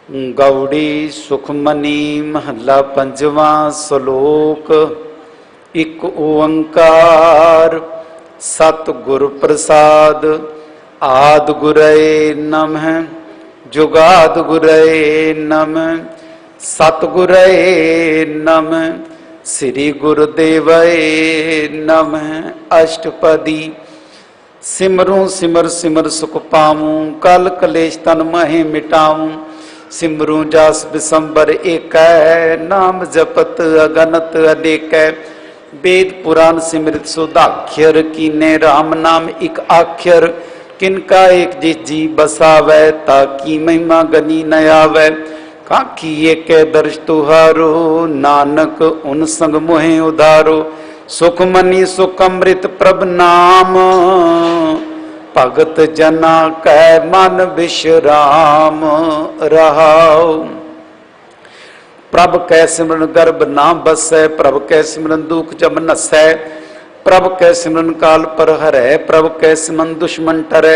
गौड़ी सुखमनी महला पंजवा श्लोक। एक ओंकार सतगुर प्रसाद। आद गुरये नमः जुगाद गुरये नमः सतगुरये नमः श्री गुरुदेवये नमः। अष्टपदी। सिमरूं सिमर सिमर सुख पाऊं कल कलेश तन महे मिटाऊं। सिमरूं जास बिसंबर एक नाम जपत अगनत अनेक। वेद पुराण सिमृत सुधाख्यर कीने राम नाम एक आख्यर। किनका एक जिस जी बसावै ताकि महिमा गनी न आवै। काकी एक दर्श तुहारो नानक उन संग मोहे उधारो। सुख मनी सुख अमृत प्रभ नाम भगत जना कै मन विश्राम रहाओ। प्रभ कै सिमरन गर्भ ना बसै प्रभ कै सिमरन दुख जब नसै। प्रभ कै सिमरन काल पर हरै प्रभ कै सिमरन दुश्मन टरै।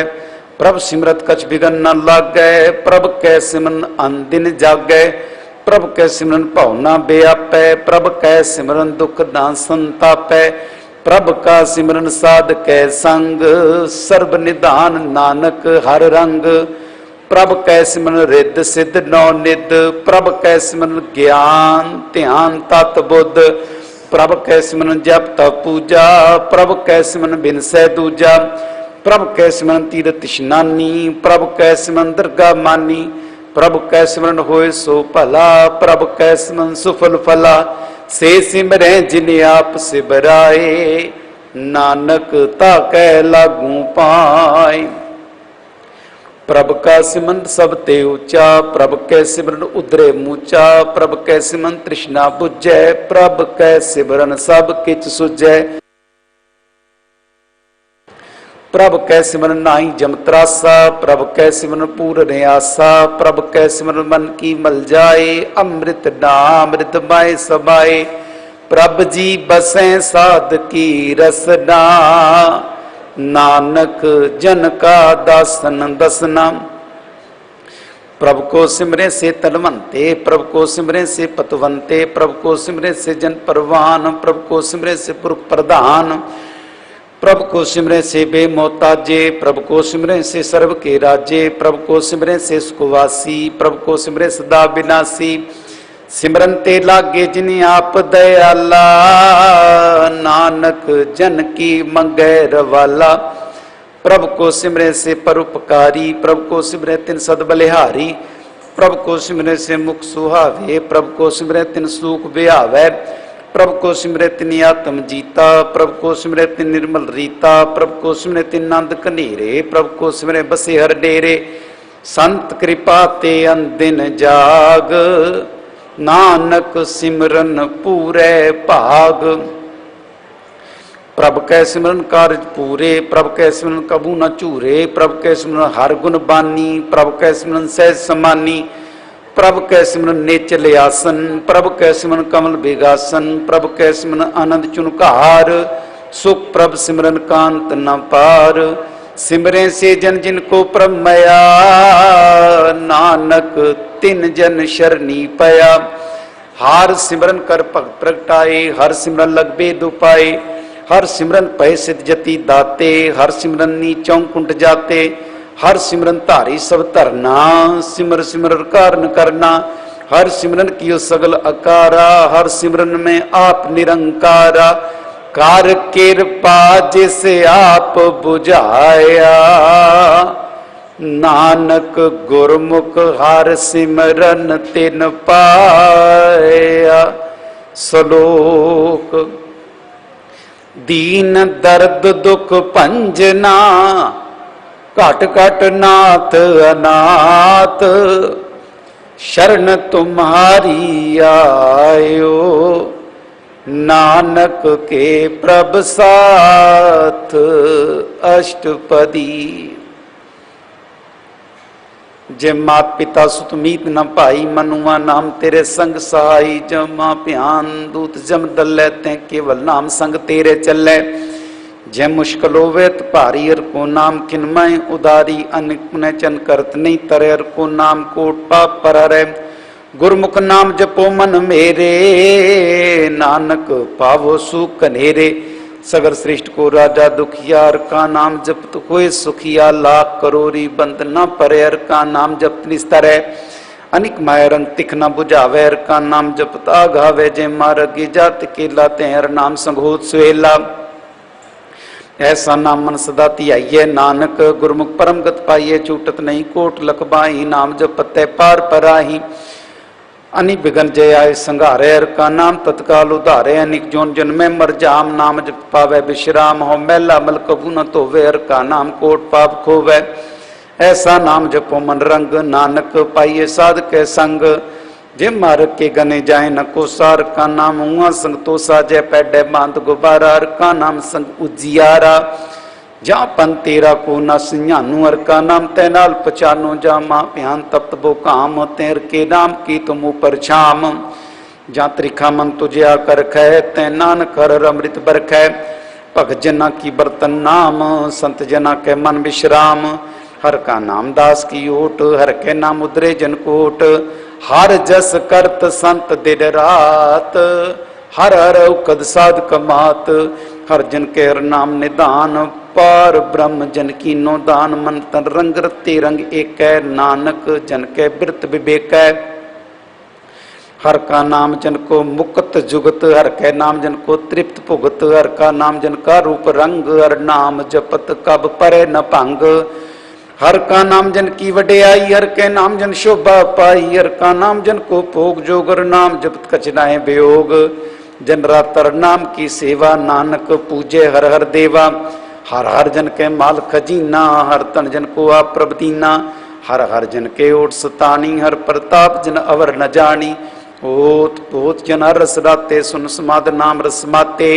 प्रभ सिमरत कछ बिगन न लागै प्रभ कै सिमरन अनदिन जागै। प्रभ कै सिमरन भावना बेआपै प्रभ कै सिमरन दुख ना संतापै। प्रभ का सिमरन साध कै संग सर्ब निधान नानक हर रंग। प्रभ कै सिमरन रिद्ध सिद्ध नौ निध प्रभ कै सिमरन ज्ञान ध्यान तत् बुद्ध। प्रभ कै सिमरन जप तप पूजा प्रभ कै सिमरन बिनसै दूजा। प्रभ कै सिमरन तीरथ स्नानी प्रभ कै सिमरन दरगाह मानी। प्रभ कै सिमरन होए सो भला प्रभ कै सिमरन सुफल फला। से सिमरै जिन आप सिमराए नानक ताकै लागू पाए। प्रभ का सिमरन सब ते ऊंचा प्रभ कै सिमरन उदरे मूचा। प्रभ कै सिमरन तृष्णा बुझै प्रभ कै सिमरन सब किच सुझै। प्रभ कै सिमरन नाई जम त्रासा प्रभ कै सिमरन पूर्ण आसा। प्रभ कै सिमरन मन की मल जाए अमृत नाम हृदय समाए। प्रभ जी बसै साध की रसना नानक जन का दासन दसना। प्रभ को सिमरे से तनवंते प्रभ को सिमरे से पतवंते प्रभ को सिमरे से जन परवान। प्रभ को सिमरे से पुरख प्रधान प्रभ को सिमरे से बेमोताजे। प्रभ को सिमरे से सर्व के राजे प्रभ को सिमरे से सुखवासी प्रभ को सिमरे सदा विनाशी। सिमरन ते लागे जिन आप दयाला नानक जन की मंगै रवाला। प्रभ को सिमरे से परोपकारी प्रभ को सिमरे तिन सद बलिहारी। प्रभ को सिमरे से मुख सुहावे प्रभ को सिमरे तिन सुख ब्यावै। प्रभ को सिमरे तिन आत्म जीता प्रभ को सिमरे तिन निर्मल रीता। प्रभ को सिमरे तिन नंद कनेरे प्रभ को सिमरे बसे हर डेरे। संत कृपा ते अनदिन जाग नानक सिमरन पूरे भाग। प्रभ कै सिमरन कारज पूरे प्रभ कै सिमरन कबू न चूरे। प्रभ कै सिमरन हर गुण बानी प्रभ कै सिमरन सहज समानी। प्रभ कै सिमरन नेचल आसन प्रभ कै सिमरन कमल बेगासन। प्रभ कै सिमरन आनंद चुनकार सुख प्रभ सिमरन कांत न पार। सिमरे से जन जिन को प्रभ मया नानक तिन जन शरणी पया। हार सिमरन कर भगत प्रगटाए हर सिमरन लग बेद उपाए। हर सिमरन पै सिद्ध जति दाते हर सिमरन नी चौकुंट जाते। हर सिमरन धारी सब धरना सिमर सिमर कारण करना। हर सिमरन कियो सगल अकारा हर सिमरन में आप निरंकारा। कार कृपा जिसे आप बुझाया नानक गुरमुख हर सिमरन तिन पाया। श्लोक। दीन दर्द दुख भंजना घट घट नाथ अनाथ। शरण तुम्हारी आयो नानक के प्रभ साथ। अष्टपदी। जे मात पिता सुत मीत न भाई मनुआ नाम तेरे संग सहाई। जमा प्यान दूत जम दलै तै केवल नाम संग तेरे चलै। जय मुश्किल होवे त भारी हर को नाम किनमय उदारी, अनिक पुनः चन करत नहीं तरे हर को नाम कोट पाप पर हरै। गुरमुख नाम जपो मन मेरे, नानक पावो सुख कनेरे। सगर श्रेष्ठ को राजा दुखियार का नाम जपत होए सुखिया, लाख करोरी बंद न परे हर का नाम जपत निस्तर है। अनिक माया रंग तिख न बुझावे हर का नाम जपत आघावे, जय मार्ग जात के लाते हर नाम संघोत सुहेला। ऐसा नाम मन सदा धियाइए, नानक गुरमुख परम गत पाइए, छूटत नहीं कोट लखबाई, नाम जपते पार पराही। अनिक बिगन जय आय संघारे हर का नाम तत्काल उधारे, अनिक जोन जन में मर जाम, नाम जप पावे विश्राम हो, मैला मल कबू न धोवे हर का नाम कोट पाप खोवे। ऐसा नाम जपो मन रंग, नानक पाइए साध के संग, जे मार्ग के गने जाए न को सार का नाम हुआ संग तो साजे पैडे बांध गुबारा हर का नाम संग उजियारा। जा पन तेरा को न सिंहानू हर का नाम तैनाल पचानो, जा माँ प्यान तप्त बो काम तेर के नाम की तुम ऊपर छाम। जा त्रिखा मन तुझे आकर खे तै नानक हर अमृत बरखै, भगत जना की बर्तन नाम संत जना के मन विश्राम। हर का नाम दास की ओट, हर के नाम उदरे जन कोट, हर जस करत संत दिन रात, हर हर कद साध कमात। हर जन के हर नाम निदान, पार ब्रह्म जन की नो दान। मन तन रंग रते रंग एक, नानक जन के बिरत विवेक। हर का नाम जन को मुक्त जुगत, हर के नाम जन को तृप्त भुगत। हर का नाम जन का रूप रंग, हर नाम जपत कब परे न भंग। हर का नाम जन की वड्याई, हर के नाम जन शोभा पाई। हर का नाम जन को भोग जोगर, नाम जपत कचनाए वियोग। जन रातर नाम की सेवा, नानक पूजे हर हर देवा। हर हर जन के माल खजीना, हर तन जन को आप प्रभदीना। हर हर जन के ओट सतानी, हर प्रताप जन अवर न जानी। ओत पोत जन हर रस राते, सुन समाद नाम रस माते।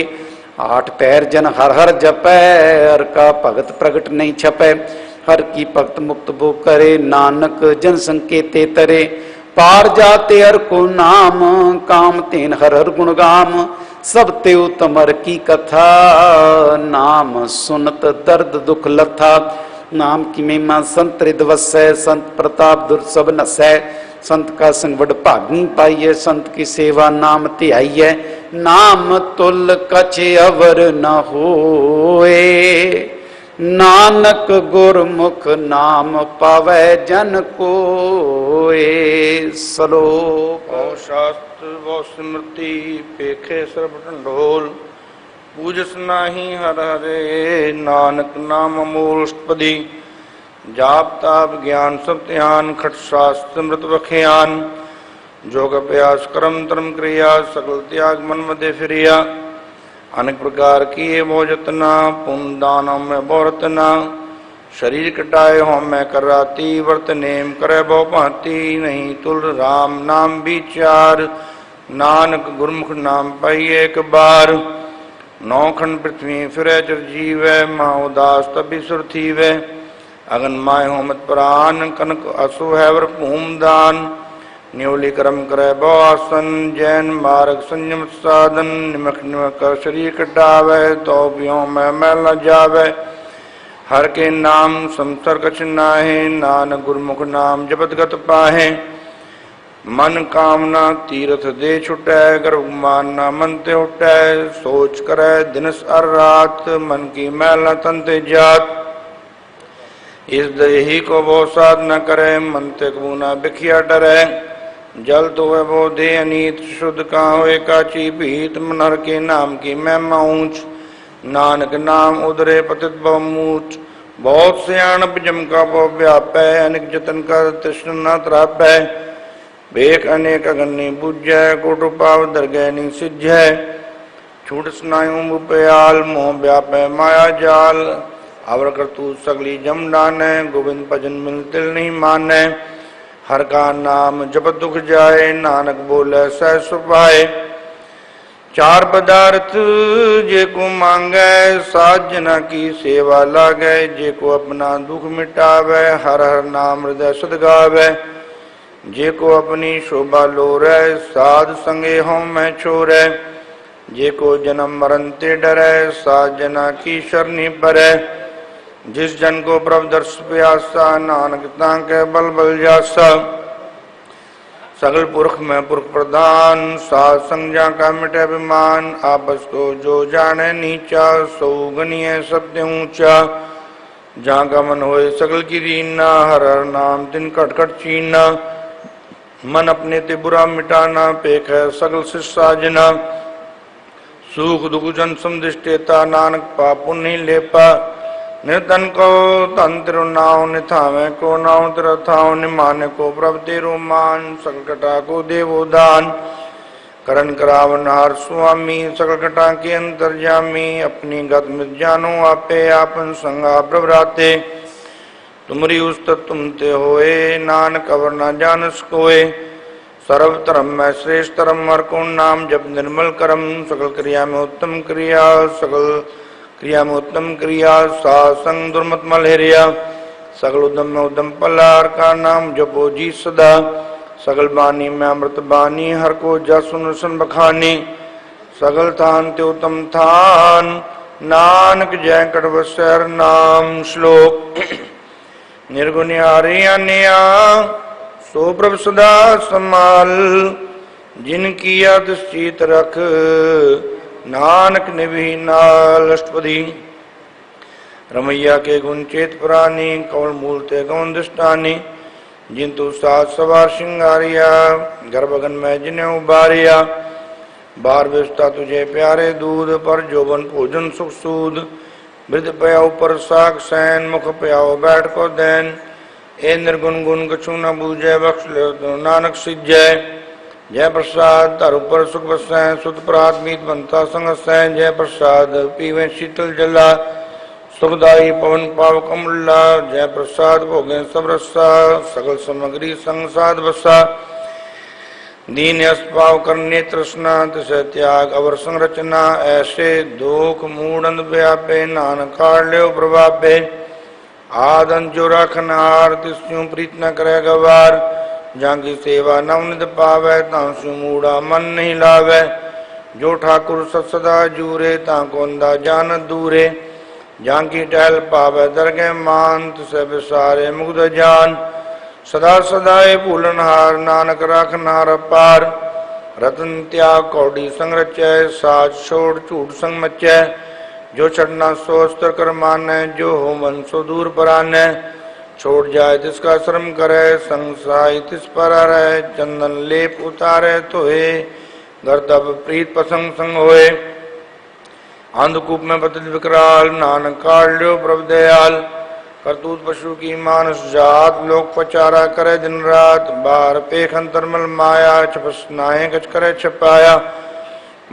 आठ पैर जन हर हर जपै, हर का भगत प्रगट नहीं छपै। हर की भक्त मुक्त वो करे, नानक जन संकेते तरे। पार जाते हर को नाम, काम तेन हर हर गुण गाम। सब ते उत्तम हर की कथा, नाम सुनत दर्द दुख लथा। नाम की महिमा संत हृदय वसै, संत प्रताप दुर्सभ नसै। संत का संग बड़ भागी पाइए, संत की सेवा नाम ध्याइए। नाम तुल कछ अवर न होए, नानक गुरमुख नाम पावै जन कोए। सलोक बहु शास्त्र बहु स्मृति, पेखे सर्ब ढंढोल। पूजस नाही हर हरे, नानक नाम अमूल अष्टपदी। जाप ताप ज्ञान सब ध्यान, खट शास्त्र मृत बख्यान। जोग अभ्यास कर्म धर्म क्रिया, सकल त्याग मन मध्य फिरिया। अनेक प्रकार किए मोजतना, पुण्य दानों में बहुरतना। शरीर कटाए हो मैं कराती, वर्त नेम करे बहु भांति। नहीं तुल राम नाम विचार, नानक गुरमुख नाम पाइए एक बार। नौखंड पृथ्वी फिरे चर जीवै, माँ उदास तभी सुर थीवै। अगन माय हो मत प्राण, कनक असु है वर भूम दान। न्योली कर्म करे बहु आसन, जैन मार्ग संयम साधन। निमक निमक कर शरीर कटावे, तो बियों में मैल न जावे। हर के नाम संसर कछ नाहे, नानक गुरमुख नाम जपत गत पाहे। मन कामना तीर्थ दे छुटै, गर्भ मानना मन ते उठै। सोच करे दिनस अर रात, मन की मैल न तन ते जात। इस देही को वो साध न करे, मन ते कबूना बिखिया डरै। जल तो है वो दे अनीत, शुद्ध का हो काची भीत। मन हर के नाम की महिमा ऊंच, नानक नाम उदरे पतित बहुमूच। बहुत सियाणप जम का बहु व्यापै, अनेक जतन कर तृष्ण न त्रापै। भेख अनेक अगन्नी बुझै, कोट पाव दरगह नहीं सिझै। छूट स्नायु मुपयाल, मोह व्यापै माया जाल। अवर कर तू सगली जम डानै, गोविंद भजन मिल तिल नहीं मानै। हर का नाम जप दुख जाए, नानक बोले सह सुपाए। चार पदार्थ जे को मांगे, साध जना की सेवा लागे। जे को अपना दुख मिटावे, हर हर नाम हृदय सद गावे। जे को अपनी शोभा लोरै, साध संगे हों मैं छोरै। जे को जन्म मरण ते डरै, सात जना की शरणी परै। जिस जन को प्रभु दर्श प्यासा, नानक तांके बल बल जासा। सगल पुरख में पुरख प्रधान, साध संग का मिटे अभिमान। आपस को जो जाने नीचा, सो गनिय सत्य ऊंचा। जहाँ का मन होए सगल की रीना, हर हर नाम तिन कट कट चीना। मन अपने ते बुरा मिटाना, पेख है सगल से साजना। सुख दुख जन समदृष्टेता, नानक पाप पुण्य लेपा। निर्धन को तंत्र नाव निथावे को, नाव तिर थाव निमाने को प्रभ तेरो मान। सकल कटा को देवो दान, करण करावन हार स्वामी। सकल कटा के अंतर्जामी, अपनी गत मित जानो आपे। आपन संगा प्रभराते, तुमरी उस्तत तुम ते होए। नानक अवर न जानस कोय, सर्व धर्म में श्रेष्ठ धर्म हर को नाम। जब निर्मल करम, सकल क्रिया में उत्तम क्रिया। सकल क्रिया में उत्तम क्रिया, सासंग दुर्मत मलहरिया। सकल उद्यम में उद्यम पलार का नाम जपो जी सदा। सकल बानी में अमृत बानी, हर को जसुन सन बखानी। सकल थान ते उत्तम थान, नानक जय कटवसर नाम। श्लोक निर्गुण आर्यन्या, सो प्रभु सदा समाल। जिनकी अदृष्टित रख, नानक निभी नाल। अष्टपदी रमैया के गुण चेत पुरानी, कौल मूल ते गौन दृष्टानी। जिंतु सात सवार श्रृंगारिया, गर्भगन में जिन्हें उबारिया। बार विस्ता तुझे प्यारे दूध, पर जोबन भोजन सुख सूद। वृद्ध पयाओ पर साग सैन, मुख पयाओ बैठ को दैन। ए निर्गुण गुण कछु न बूझे, बख्श ले तो नानक सिजय। जय प्रसाद तारु पर सुख बसै, सुत प्रात मीत बनता संग सै। जय प्रसाद पीवे शीतल जला, सुखदाई पवन पाव कमला। जय प्रसाद भोगे सब रसा, सकल सामग्री संग साध बसा। दीन यश पाव करने तृष्णा, तिसे त्याग अवर संरचना। ऐसे दोख मूढ़ व्यापे, नानक काढ़ ल्यो प्रभापे। आदन जो रखनहार, तिस्यों प्रीत न करे गवार। जांकी सेवा नवनिध पावै, तांसु मूढ़ा मन नहीं लावै। जो ठाकुर सत सदा जूरे, तांको अंधा जानत दूरे। जांकी टहल पावै दरगह मान, तिसे बिसारे मुग्ध जान। सदा सदाए भूलनहार, नानक राखनहार पार। रतन त्याग कौड़ी संग रचै, साज छोड़ झूठ संग मचै। जो छड़ना सो अस्त्र कर मानै, जो हो मन सो दूर परानै। छोड़ जाए तिसका श्रम करे, संसाई तिस पर रहे। चंदन लेप उतारे तोहे, गर्दभ प्रीत पसंग संग होए। अंधकूप में बदल विकराल, नानक काढ़ ल्यो प्रभु दयाल। करतूत पशु की मानस जात, लोक पचारा करे दिन रात। बाहर पेख अंतरमल माया, छपसनाए गच करे छपाया।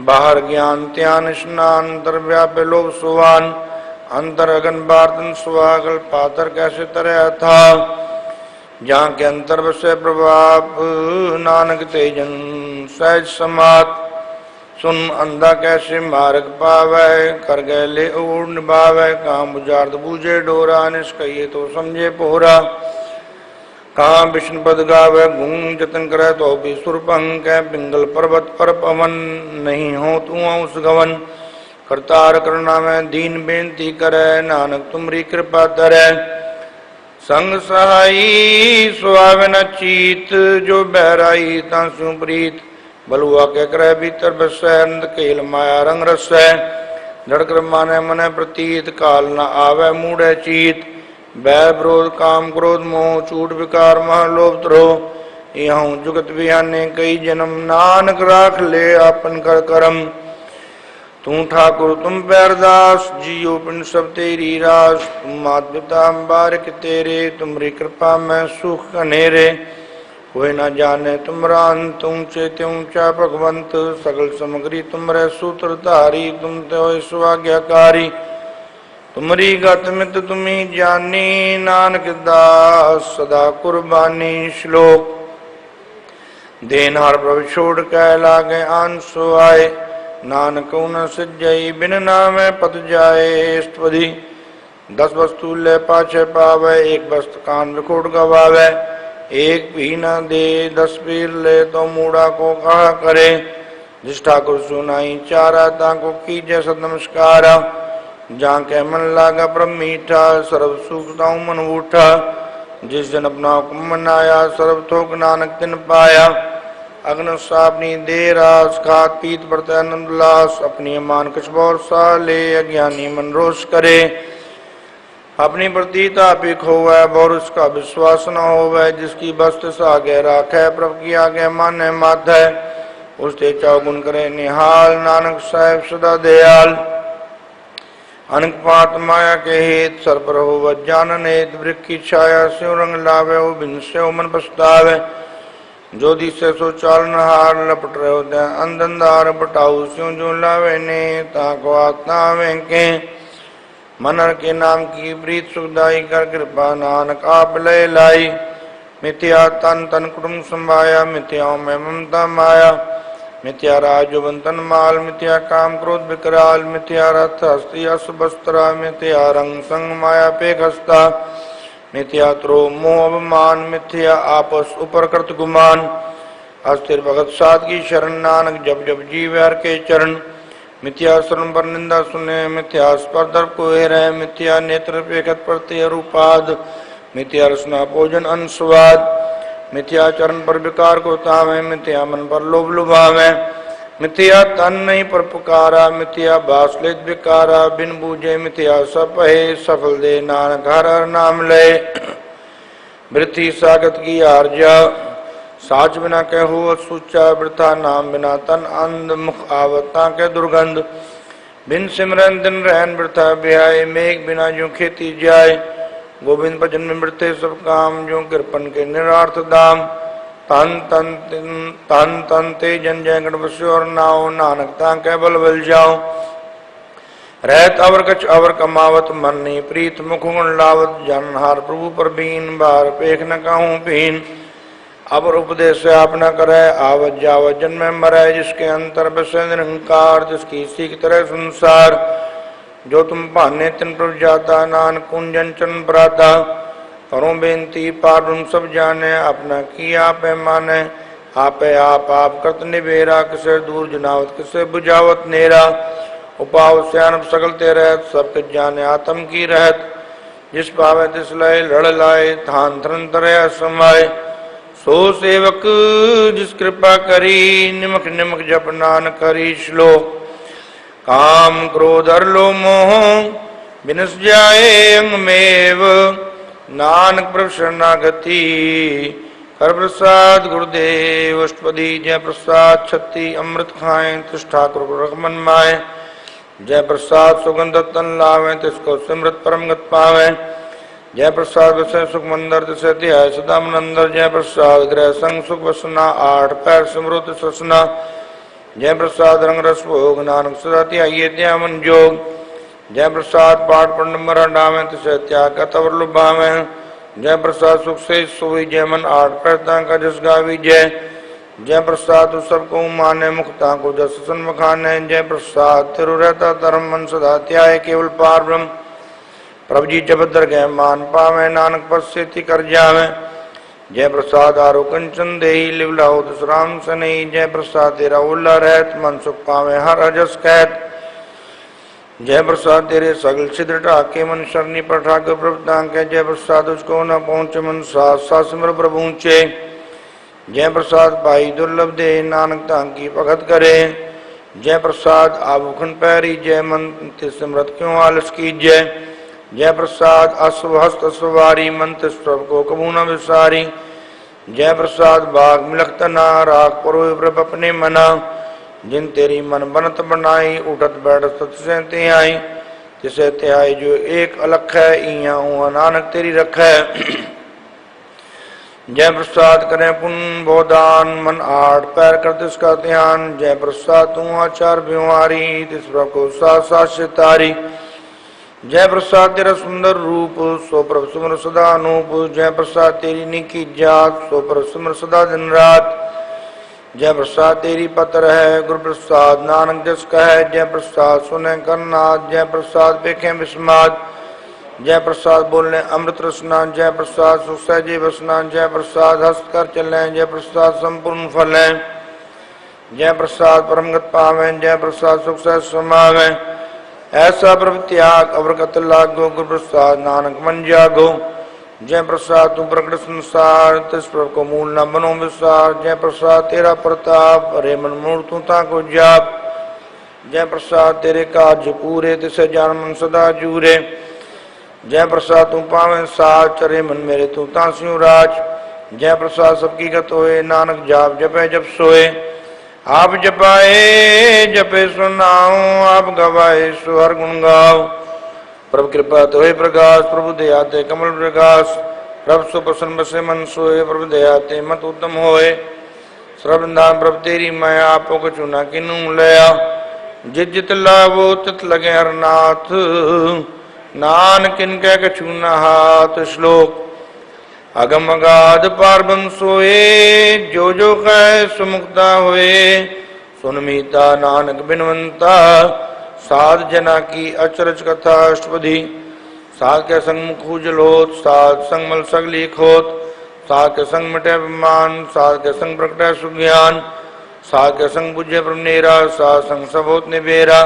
बाहर ज्ञान त्यान स्नान, अंतर व्यापे लोभ सुवान। अंतर अगन बार्तन सुहागल, पातर कैसे तरह था। जहाँ के अंतर बसे प्रभाप, नानक तेजन सहज समात। सुन अंधा कैसे मार्ग पावै, कर गए ले ऊढ़ निभावै। काम बुझार्थ बूझे डोरा, निष्कहिए तो समझे पोहरा। कहाँ विष्णु पद गावै, गूंग जतन करे तो भी सुरभंग। कै पिंगल पर्वत पर पवन, नहीं हो तू उस गवन। करतार करुणा में दीन बेनती करे, नानक तुमरी कृपा धरै। संग सहाई सुहावे न चीत, जो बहराई तांसु प्रीत। बलुआ के करे भीतर बसै, अंध केल माया रंग रसै। धड़कर माने मने प्रतीत, काल न आवे मूढ़े चीत। बैर विरोध काम क्रोध मोह, चूट विकार मह लोभ द्रोह। यहाँ जुगत बिहाने कई जन्म, नानक राख ले आपन कर करम। तू ठाकुर तुम पैरदास, जियो पिंड सब तेरी रास। तुम मात पिता बारिक तेरे, तुमरी कृपा में सुख कनेरे। कोई न जाने तुमरा अंत, ऊंचे ते ऊंचा भगवंत। सकल सामग्री तुमरे सूत्रधारी, तुम तो स्वाज्ञाकारी। तुमरी गत मित तुम्ही जानी, नानक दास सदा कुर्बानी। श्लोक देनहार प्रभु छोड़ कै, लागे आंसू आए। नानक न सिजई, बिन नामे पत जाए। अष्टपदी 10 वस्तु ले पाछे पावे, एक वस्तु कान विखोड़ गवावे। एक भी न दे 10 पीर ले, तो मूढ़ा को कहा करे। जिस ठाकुर सुनाई चारा ताको कीजय सत नमस्कार। जहाँ के मन लागा परम मीठा सर्व सुख ताऊ मन उठा। जिस जन अपना हुक्म मनाया सर्व थोक नानक तिन पाया। अग्न सापनी दे रास खात पीत बरत आनंद उल्लास। अपनी मान कछ बौर साले अज्ञानी मन रोष करे। अपनी प्रतीत आपी खोवै और उसका विश्वास न होवै। जिसकी बस्त आगे राखै प्रभु की आगे माने माधै। उसते चौगुन करे निहाल नानक साहेब सदा दयाल। अनक पात माया के हेत सर पर हो जानन हेत वृक्ष की छाया स्यों रंग लावे वो बिन स्यों मन पछतावे। जो दिसे सो चालन हार लपट रहे होते अंधंधार बटाऊ स्यों जो लावे ने ताको आत्मा वेंके। मनर के नाम की प्रीत सुखदाई कर कृपा नानक आप लय लाई। मिथ्या तन तन कुटुंब संभाया मिथ्याओं में ममता माया। मिथ्या राजोबंतन माल मिथ्या काम क्रोध विकराल। मिथ्या रथ हस्ती असुबस्त्रा मिथ्या रंग संग माया पेख हस्ता। मिथ्या त्रो मोह अभिमान मिथ्या आपस उपर कृत गुमान। अस्थिर भगत साध की शरण नानक जब जब जीव हर के चरण। मिथ्या शरण पर निंदा सुने मिथ्या स्पर्धर को हेरै। मिथ्या नेत्र पेखत प्रत्यय रूपाद मिथ्या रसना भोजन अनुस्वाद। मिथ्या चरण पर विकार को तावे मिथ्या मन पर लोभ लुभावे। मिथ्या तन नहीं पर पुकारा मिथ्या बासलेत विकारा। बिन बूझे मिथ्या सपहे सफल दे नानक हर हर नाम ले। वृथि सागत की आर्जा साच बिना कहू सूचा। वृथा नाम बिना तन अंध मुख आवता के दुर्गंध। बिन सिमरन दिन रहन वृथा ब्याय। मेघ बिना जो खेती जाय। गोविंद भजन में मृत्य सब काम जो कृपन के निरार्थ दाम। तन तन ते जन जय गण बस्यो और नाओ। नानक तांके बल बल जाओ। रहत अवर कछ अवर कमावत मन नहीं प्रीत मुख गुण लावत। जनहार प्रभु पर बीन बार पेख न कहूँ पीन। अवर उपदेश आप न करे आवत जावत जन्म मरै। जिसके अंतर बसे निरंकार जिसकी सीख तरह संसार। जो तुम पाने तिन प्रभु जाता नानक कुंजन चन बराता। करो बेनती पारुन सब जाने अपना की आप माने। आपे आप करत निबेरा किसे दूर जनावत किसे बुझावत नेरा। उपाव स्यान सकल ते रहत सब कुछ जाने आत्म की रहत। जिस पावे तिस लय लड़ लाए थान थरन तरह समाये। सो सेवक जिस कृपा करी निमक निमक जप नानक करी श्लोक। काम क्रोध हर लो मोह बिनस जाए अंग मेव। नानक प्रभु शरणागति कर प्रसाद गुरुदेव अष्टपदी। जय प्रसाद छत्ती अमृत खाएं तिस ठाकुर रघमन माए। जय प्रसाद सुगंध तन लावे तिसको सिमृत परम गत पावे। जय प्रसाद विषय सुख मंदर तिसे ध्याय सदा मन अंदर। जय प्रसाद ग्रह संग सुख वसना आठ पैर सिमृत ससना। जय प्रसाद रंग रस भोग नानक सदा ध्याइये ध्यान जोग। जय प्रसाद पाठ पंड मरा डावे तिसे त्याग तवर लुभावे। जय प्रसाद सुख से सोई जय मन आठ पैरता का जस गावी जय। जय प्रसाद तु सबको माने मुक्ता को जस सन्मुखाने। जय प्रसाद तिरु रहता धर्म मन सदा त्याय केवल पार ब्रह्म। प्रभु जी जब दरगह मान पावे नानक पश्यति कर जावे। जय प्रसाद आरो कंचन देही लिवलाओ दुसराम सनई। जय प्रसाद तेरा उल्ला रहत मन सुख पावे हर अजस कहत। जय प्रसाद तेरे सगल छिद्र ढाके मन शरणी पर ठाकुर प्रभु तांके। जय प्रसाद उसको न पहुँचे मन साथ साथ सिमर प्रभु ऊंचे। जय प्रसाद पाई दुर्लभ दे नानक तांकी भगत करे। जय प्रसाद आभूखन पैरी जय मन सिमरत क्यों आलस की जय। जय प्रसाद अश्वहस्त सवारी मन तिस प्रभु को कबू न विसारी। जय प्रसाद बाग मिलख तना राग परो प्रभ अपने मना। जिन तेरी मन बनत बनाई उठत बैठत तिसे ते आई। तिसे ते आई जो एक अलख है इया हुआ नानक तेरी रख है। जय प्रसाद करें पुण्य बोदान मन आठ पैर कर तिसका ध्यान। जय प्रसाद तू आचार बिवारी तिस प्रभु को साथ साथ सितारी। जय प्रसाद तेरा सुंदर रूप सो प्रभु सुमर सदा अनूप। जय प्रसाद तेरी निकी जात सो प्रभु सुमर सदा दिन रात। जय प्रसाद तेरी पत्र है गुरु प्रसाद नानक जस कह। जय प्रसाद सुने करनाथ जय प्रसाद देखें विस्माद। जय प्रसाद बोलने अमृत रसना। जय प्रसाद सुख सहजे बसना। जय प्रसाद हंस कर चलें। जय प्रसाद संपूर्ण फलें। जय प्रसाद परमगत पावे, जय प्रसाद सुख सह समावे। ऐसा प्रभु त्याग अवरगत लागो, गुरु प्रसाद नानक मन जागो। जय प्रसाद तू प्रकट संसार, तिस प्रभु को मूल न बनो विसार। जय प्रसाद तेरा प्रताप, अरे मन मूल तू ताको जाप। जय प्रसाद तेरे काज पूरे, तिसे जान मन सदा जूरे। जय प्रसाद तू पावे साच, अरे मन मेरे तू तास्यु राज। जय प्रसाद सबकी गत होए, नानक जाप जपे जप सोए। आप जपाए जपे सुनाओ, आप गवाए सो हर गुण गाओ। प्रभु कृपा तो हे प्रकाश, प्रभु दया ते कमल प्रकाश। प्रभु सुप्रसन्न बसे मन सोए, प्रभु दया ते मत उत्तम होए। सर्वदान प्रभु तेरी माया, आपो को चुना किन्नू लया। जित जित लावो तित लगे हरनाथ, नानक किनके कछु न हाथ। श्लोक अगम अगाध पार ब्रह्म सोए, जो जो कह सुमुक्ता होए। सुन मीता नानक बिनवंता, साध जना की अचरज कथा अष्टपदी। साध के संग मुख उजल होत, साध संग मल सगली खोत। साध के संग मिटे अभिमान, साध के संग प्रगटे सुज्ञान। साध के संग बुझे ब्रह्मेरा, साध संग सब होत निबेरा।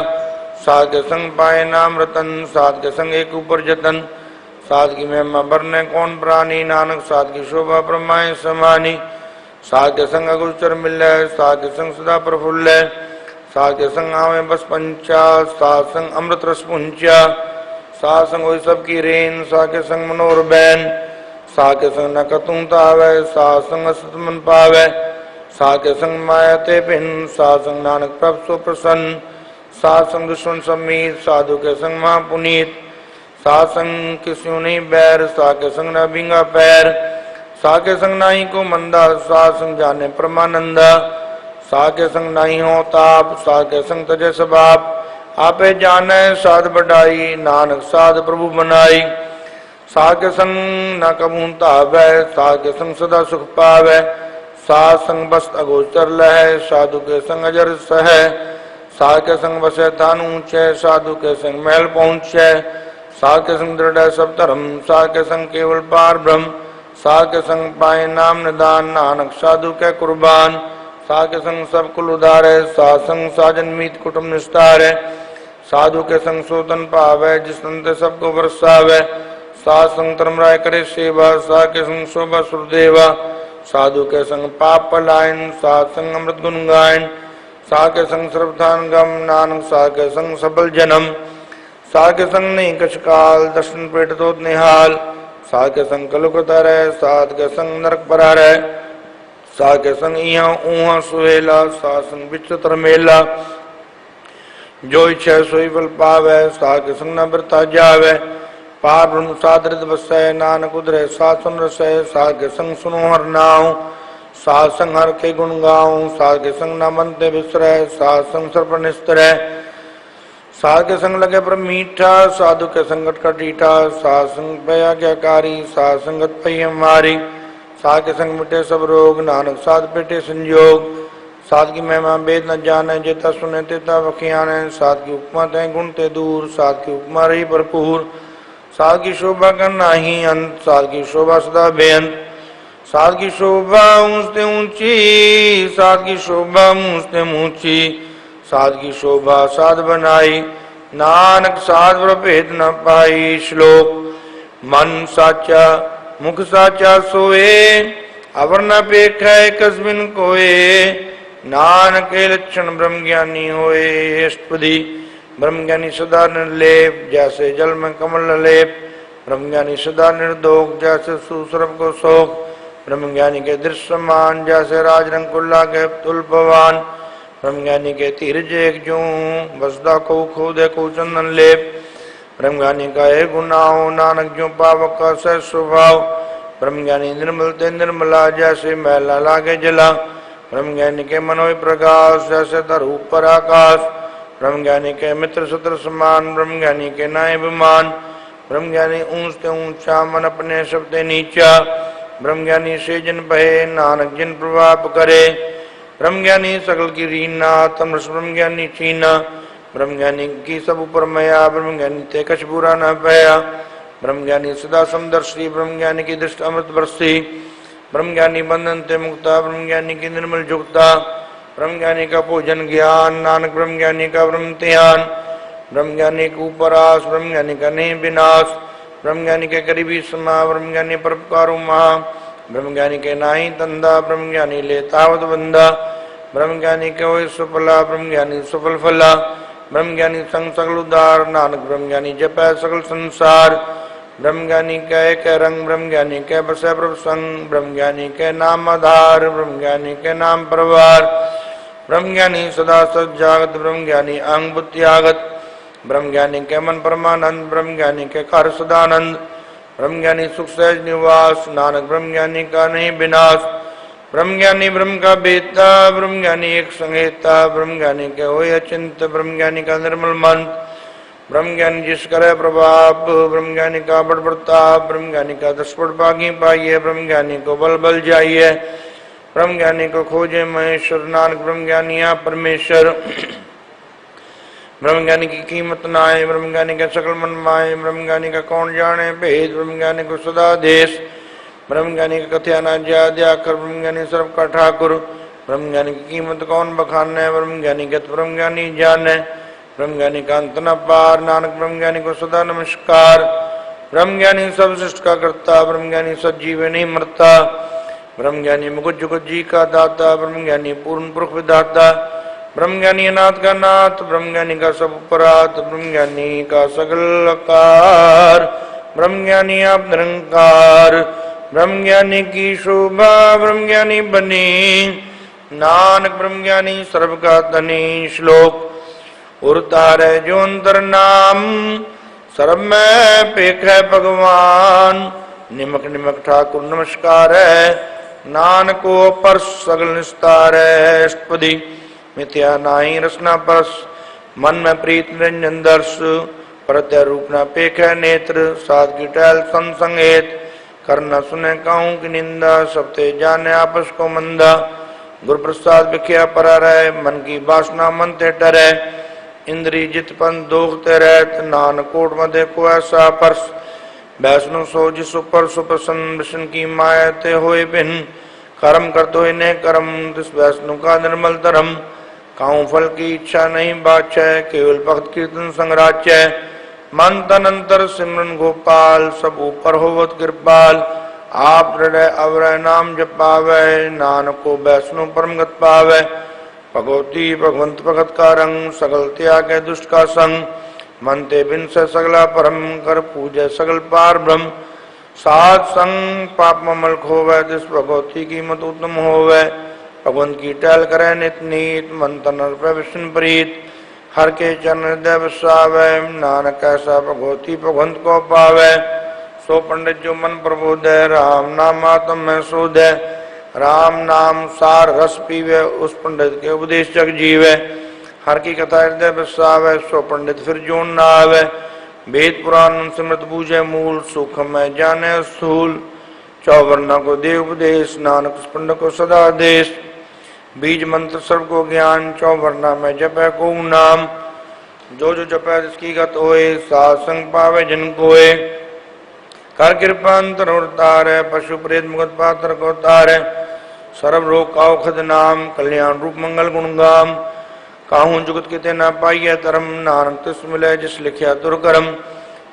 साध के संग पाए नाम रतन, साध के संग एक ऊपर जतन। साध की महिमा बरने कौन प्राणी, नानक साध की शोभा ब्रह्माए समानी। साध के संग अगोचर मिले, साध के संग सदा प्रफुल्ल। साध के संग आवे बस पंचा, साध संग अमृत रस पुंचा। साध संग होई सबकी रेन, साध के संग मनोर बैन। साध के संग न कतूं तावे, साध संग असत मन पावे। साध के संग माया ते भिन्न, साध संग नानक प्रभु सो प्रसन्न। साध संग दुश्मन समीत, साधु के संग महापुनीत। साध संग किस्यु नहीं बैर, साध के संग न बिंगा पैर। साध के संग नाही को मंदा, साध संग जाने परमानंदा। साध के संग नहीं हो ताप, साध के संग तजे सबाप। आपे जाने साध बढ़ाई, नानक साध प्रभु बनाई। साध के संग न कबूं तावै, साध के संग सदा सुख पावै। साध संग बस अगोचर लहै, साधु के संग अजर सहै। साध के संग बसे तान ऊंचे, साधु के संग महल पहुंचे। साध के संग दृढ़ सब धर्म, साध के संग केवल पार ब्रह्म। साध के संग पाए नाम निदान, नानक साधु के कुर्बान। साध के संग सब कुल उधारे, साध संग साजन मीत कुटुंब निस्तार है। साधु के संग सोतन पावे, जिस संत सबको बरसावे। साध संग धर्म राय करे सेवा, साध के संग शोभा सुरदेवा। साधु के संग पाप पलायन, साध संग अमृत गुण गायन। साध के संग सर्वधान गम, नानक साध के संग सबल जन्म। साध के संग नहीं कछ काल, दर्शन पेट तो निहाल। साध के संग कलुकता रहे, साध के संग नरक परा रहे। साध के संग इहाँ ऊहा सुहेला, साध संग विचित्र मेला। जो इच्छा सोई बल पावे, साध के संग न बरता जावे। पार ब्रह्म साध हृदय बसै, नानक उधरे साध सुन रसै। साध के संग सुनो हर नाम, साध संग हर के गुण गाऊं। साध के संग न मनते बिसरै, साध संग सर्प निस्तरै। साध के संग लगे पर मीठा, साधु के संगत का टीठा। साध संग पया ज्ञाकारी, साध संगत पई हमारी। साध के संग मिटे सब रोग, नानक साध पेटे संयोग। साध की महिमा वेद न जाने, जेता सुने तेता बखियाने। साध की उपमा तय गुण ते दूर, साध की उपमा रही भरपूर। साध की शोभा का नाही अंत, साध की शोभा सदा बेअंत। साध की शोभा ऊंचते ऊंची, साध की शोभा ऊंचते ऊंची। साध की शोभा साध बनाई, नानक साध प्रभेद न पाई। श्लोक मन साचा मुख साचा सोए, अवर न पेखै कसबिन कोए। नानक के लक्षण ब्रह्म ज्ञानी होए। अष्टपदी ब्रह्म ज्ञानी सदा निर्लेप, जैसे जल में कमल लेप। ब्रह्म ज्ञानी सदा निर्दोष, जैसे सुसर्प को शोक। ब्रह्म ज्ञानी के दृश्य मान, जैसे राजरंग को लागे तुल्पवान। ब्रह्मज्ञानी के तीरज एक जूं, बसदा को खोदे को चंदन लेप। ब्रह्मज्ञानी का एक गुनाहो, नानक जो पावक का सह स्वभाव। ब्रह्मज्ञानी निर्मल ते निर्मला, जैसे मैला लागे जला। ब्रह्मज्ञानी के मनोय प्रकाश, जैसे धर ऊपर आकाश। ब्रह्मज्ञानी के मित्र शत्रु समान, ब्रह्मज्ञानी के नाय विमान। ब्रह्मज्ञानी ऊंचते ऊंचा, मन अपने सबते नीचा। ब्रह्मज्ञानी से जिन बहे, नानक जिन प्रभाव करे। ब्रह्मज्ञानी सकल की रीना, तमरस ब्रह्मज्ञानी चीना। ब्रह्मज्ञानी की सब ऊपर मया, ब्रह्मज्ञानी ते कछ बुरा न पया। ब्रह्मज्ञानी सदा समदर्शी, ब्रह्मज्ञानी की दृष्टि अमृत बरसी। ब्रह्मज्ञानी बंधन ते मुक्ता, ब्रह्मज्ञानी की निर्मल जुक्ता। ब्रह्म ज्ञानी का भोजन ज्ञान, नानक ब्रह्म ज्ञानी का ब्रह्म ध्यान, ब्रह्म ज्ञानी का उपरास, ब्रह्म ज्ञानी का नहीं विनाश, ब्रह्म ज्ञानी के करीबी समा, ब्रह्म ज्ञानी परोपकारो महा, ब्रह्म ज्ञानी के नाही तंदा, ब्रह्म ज्ञानी लेतावत बंदा, ब्रह्म ज्ञानी के वही सुफला, ब्रह्म ज्ञानी सुफल फला, ब्रह्म ज्ञानी संग सकल उदार, नानक ब्रह्म ज्ञानी जपै सकल संसार, ब्रह्म ज्ञानी के रंग, ब्रह्म ज्ञानी के बसै प्रभ संग, ब्रह्म ज्ञानी के नाम आधार, ब्रह्म ज्ञानी के नाम परवार, ब्रह्म ज्ञानी सदा सद जागत, ब्रह्म ज्ञानी अंग बुद्धियागत, ब्रह्म ज्ञानी के मन परमानंद, ब्रह्म ज्ञानी के कार्य सदानंद, ब्रह्म ज्ञानी सुख सहज निवास, नानक ब्रह्म ज्ञानी का नहीं विनाश, ब्रह्म ज्ञानी ब्रह्म का बेता, ब्रह्म ज्ञानी एक संहेता, ब्रह्म ज्ञानी के हो अचिंत, ब्रह्म ज्ञानी का निर्मल मंत्र, ब्रह्म ज्ञानी जिस करे प्रभाव, ब्रह्म ज्ञानी का बड़ प्रताप, ब्रह्म ज्ञानी का 10 बड़ भागी पाइए, ब्रह्म ज्ञानी को बल बल जाइए, ब्रह्म ज्ञानी को खोजे महेश्वर, नानक ब्रह्म ज्ञानी आप परमेश्वर, ब्रह्म ज्ञानी की कीमत नाए, ब्रह्म ज्ञानी के सकल मन माए, ब्रह्म ज्ञानी का कौन जाने भेद, ब्रह्म ज्ञानी को सदा देश, ब्रह्म ज्ञानी का कथया न ज्यादा कर, ब्रह्म ज्ञानी सर्व का ठाकुर, ब्रह्म ज्ञानी की कीमत कौन बखाने, ब्रह्म ज्ञानी गत ब्रह्म ज्ञानी जाने, ब्रह्म ज्ञानी का अंत न पार, नानक ब्रह्म ज्ञानी को सदा नमस्कार, ब्रह्म ज्ञानी सब सृष्टि का करता, ब्रह्म ज्ञानी सजीव नहीं मरता, ब्रह्म ज्ञानी मुकुट जुगत जी का दाता, ब्रह्म ज्ञानी पूर्ण पुरुष विधाता, ब्रह्म ज्ञानी अनाथ का नाथ, ब्रह्म ज्ञानी का सब उपरात, ब्रह्म ज्ञानी का सकल आकार, ब्रह्म ज्ञानी आप निरंकार, ब्रह्म ज्ञानी की शोभा, ब्रह्म ज्ञानी बनी, नानक ब्रह्म ज्ञानी सर्व का धनी, श्लोक उरतार जो अंतर नाम, सर्व में पेख है भगवान, निमक निमक ठाकुर नमस्कार है, नानको पर सगल निस्तार है, अष्टपदी मिथ्या नाई रसना परस, मन में प्रीत निरंजन दर्श, प्रत्य रूप न पेख है नेत्र, साध की टहल संसंगेत, करना सुने काहू की निंदा, सबते जाने आपस को मंदा, गुरु प्रसाद विख्या पर रहे, मन की वासना मन ते डरे, इंद्री जित पन दोखते रहत, नान कोट में देखो ऐसा परस, वैष्णु सो जिस ऊपर सुप्रसन्न, विष्णु की माया ते होए बिन, कर्म कर दो इन्हें कर्म, तिस वैष्णु का निर्मल धर्म, काहू फल की इच्छा नहीं बाचै, केवल भक्त कीर्तन संग्राचै, मन तन अंतर सिमरन गोपाल, सब ऊपर होवत कृपाल, आप हृदय अवरय नाम जपावै, नानको वैष्णु परम गत पावै, भगवती भगवंत भगत का रंग, सकल त्याग दुष्ट का संग, मन ते बिन से सगला परम, कर पूजै सकल पार ब्रह्म, साध संग पाप ममल खोवै, तिस भगवती की मत उत्तम होवै, भगवंत की टहल करे नित नीत, मन तन अर्पै विष्णु प्रीत, हर के चरण हृदय बसावै, नानक ऐसा भगवती भगवंत को पावै, सो पंडित जो मन प्रबोधै, राम नाम आत्म में सोधै, राम नाम सार रस पीवे, उस पंडित के उपदेश जग जीवे, हर की कथा हृदय बसावै, सो पंडित फिर जोन न आवे, वेद पुराण सिमृत बूझे मूल, सुख में जाने स्थूल, चौवर्णा को दे उपदेश, नानक उस पंडित को सदा देश, बीज मंत्र सर्व को ज्ञान, चौवर्णा में जपै को नाम, जो जो जपै जिसकी गत होए, साध संग पावे जन कोय, कर कृपा अंतर और तारे, पशु प्रेत मुगत पात्र को तारे, सर्व रोग का औखद नाम, कल्याण रूप मंगल गुणगाम, काहू जुगत किते न पाइय धर्म, नानक तिस मिले जिस लिखिया दुर्कर्म,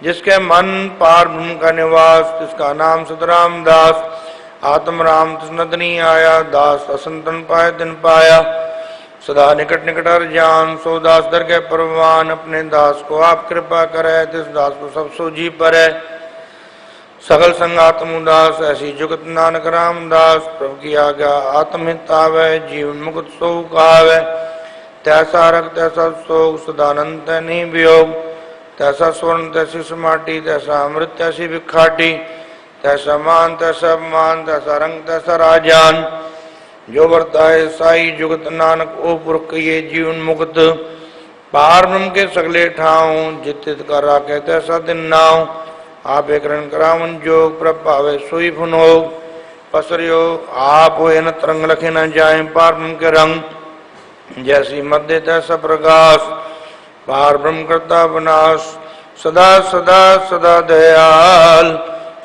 जिसके मन पार ब्रह्म का निवास, तिसका नाम सतराम दास, आत्म राम तिस नदनी आया, दास असंतन पाए दिन पाया, सदा निकट निकट हर जान, सो दास दर के परवान, अपने दास को आप कृपा करे, तिस दास को सब सो जी परे, सकल संग आत्म उदास, ऐसी जुगत नानक रामदास, प्रभु की आज्ञा आत्महित आवे, जीवन मुक्त सो गावे, तैसा रख तैसा सोग, सदानंद नहीं वियोग, तैसा स्वर्ण तैसी समाटी, तैसा अमृत तैसी विखाटी, तैसा मान तैसा अपमान, तैसा रंग तैसा राजान, जो वर्ताए साई जुगत नानक ओ पुरख ये जीवन मुक्त, पार ब्रह्म के सगले ठाव, जित कर राखे तैसा दिन नाव, आप एक रण करावन जोग, प्रभावे सोई फुनोग, पसरियो आप हो न तरंग लखे न जाए, पार ब्रह्म के रंग, जैसी मध्य तैसा प्रकाश, पार ब्रह्म करता विनाश, सदा सदा सदा दयाल,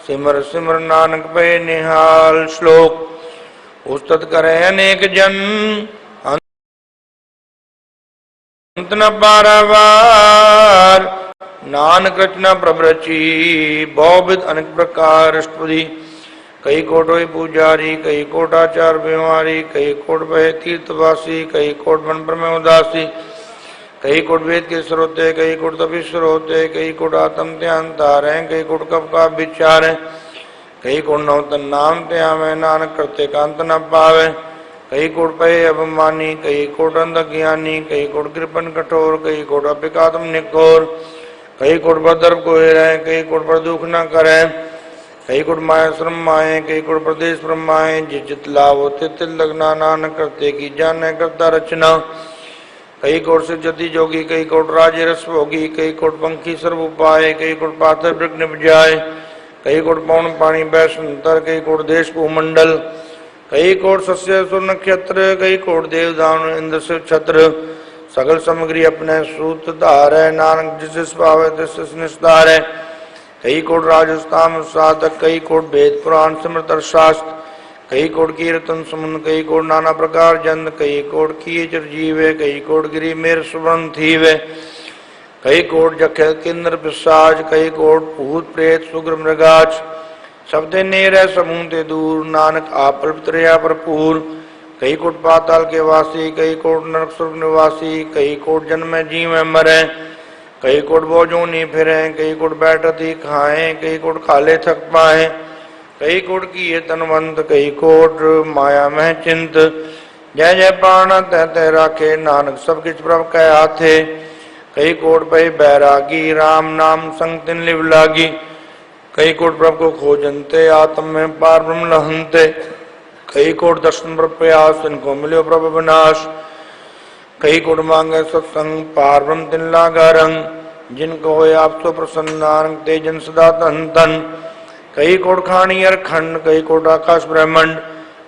सिमर सिमर नानक पे निहाल, श्लोक उस्तत करे अनेक जन, अंत न पारावार। नानक रचना प्रभ रची बहुविध अनेक प्रकार अष्टपदी। कई कोट हुई पुजारी, कई कोट आचार व्यवहारी, कई कोट बहे तीर्थवासी, कई कोट वन पर में उदासी, कई कोट वेद के स्रोते, कई कोट तपीश्वर होते, कई कोट आत्म ध्यान तारे, कई कोट कब का विचार है, कई कोट नवतन नाम त्यावे, नानक करते कांत न पावे। कई कोट पहे अभिमानी, कई कोट अंध ज्ञानी, कई कोट कृपन कठोर, कई कोट अपिकातम निकोर, कई कोट भद्र को रहे, कई कोट पर दुख न करे, कई कोट माया श्रम माए, कई कोट प्रदेश ब्रह्माए। जिस जित लाभ तिल लगना, नानक करते की जाने करता रचना। कई कोट से जति जोगी, कई कोट राजे रस भोगी, कई कोट पंखी सर्व उपाय, कई कोट पाथर वृक निप जाए, कई कोट पवन पानी बैसंतर, कई कोट देश भूमंडल, कई कोट सस्य सुर नक्षत्र, कई कोट देव दान इंद्र से छत्र। सगल सामग्री अपने सूत धार है, नानक जिस पावे तिस निस्तार है। कई कोट राजस्थान साधक, कई कोट वेद पुराण समृत शास्त्र, कई कोट कीर्तन समुन, कई कोट नाना प्रकार जन, कई कोट किए चिरजीवे, कई कोट गिरी मेर सुवन थीवे, कई कोट जखे किन्नर पिशाच, कई कोट भूत प्रेत सुग्र मृगाच। शब्दे नेर है समूह ते दूर, नानक आप अल्पतरया भरपूर। कई कोट पाताल के वासी, कई कोट नरक स्वर्ग निवासी, कई कोट जन्म जीव मरे, कई कोट बोझों नहीं फिरे, कई कोट बैठती खाएं, कई कोट खाले थक पाए, कई कोट किए तनवंत, कई कोट माया में चिंत। जय जय पाण तय तय राखे, नानक सब किछ प्रभ कह हाथे। कई कोट पे बैरागी, राम नाम संग तिन लिव लागी, कई कोट प्रभ को खोजनते, आत्म में पार ब्रह्म लहनते। कई कोट दर्शन पर प्रयास, इनको मिलो प्रभ विनाश, कई कोट मांगे सत्संग, पार ब्रह्म तिन लागा रंग। जिनको हो आप तो प्रसन्न, नानक तेजन सदा तन तन। कई कोट खानी अरखंड, कई कोट आकाश ब्रह्मंड,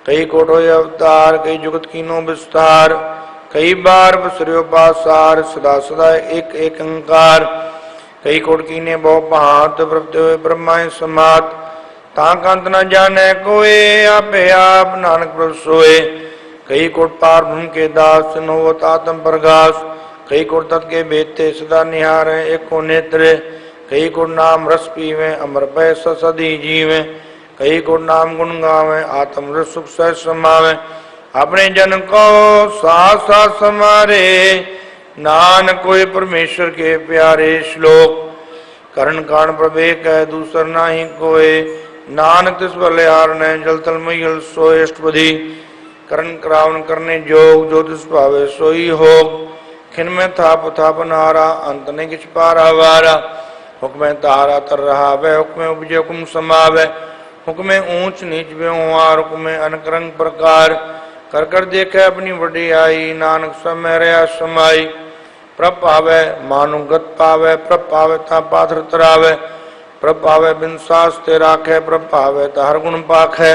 कई कोट हो अवतार, कई जुगत कीनो विस्तार। कई बार बसर्यो पासार, सदा सदा एक एक अंकार। कई कोट कीने बहु पहात, ब्रह्माय समात। ताक अंत न जाने कोय, आपे आप नानक प्रभ सोए। कई कोट पार ब्रह्म के दास, नोवत आत्म प्रगास। कई कोट तत् के बेते, सदा निहार एको नेत्र। कई कोट नाम रस पीवे, अमर पै सदी जीवे। कई कोट नाम गुण गावे, आत्म रस सुख सह समावे। अपने जन को साथ साथ समारे, नानक कोई परमेश्वर के प्यारे। श्लोक करण कान प्रवेक है, दूसर नाही कोय, नानक तिस बलिहार ने जल तल मैल सोए। अष्टपदी करण करावन करने जोग, जो तिस पावे सोई होग। खिन में थाप थाप नारा, अंत ने किछ पारा वारा। हुक्म तारा तर रहा वह, हुक्म उपजे हुक्म समावे। हुक्म ऊंच नीच व्यवहार, हुक्म अनक रंग प्रकार। कर कर देखे अपनी वडियाई, नानक समय रहा समाई। प्रभ पावे मानु गत पावे, प्रभ पावे ता पाथर तरावे। प्रभ पावे बिन सास ते राखे, प्रभ पावे ता हर गुण पाखे।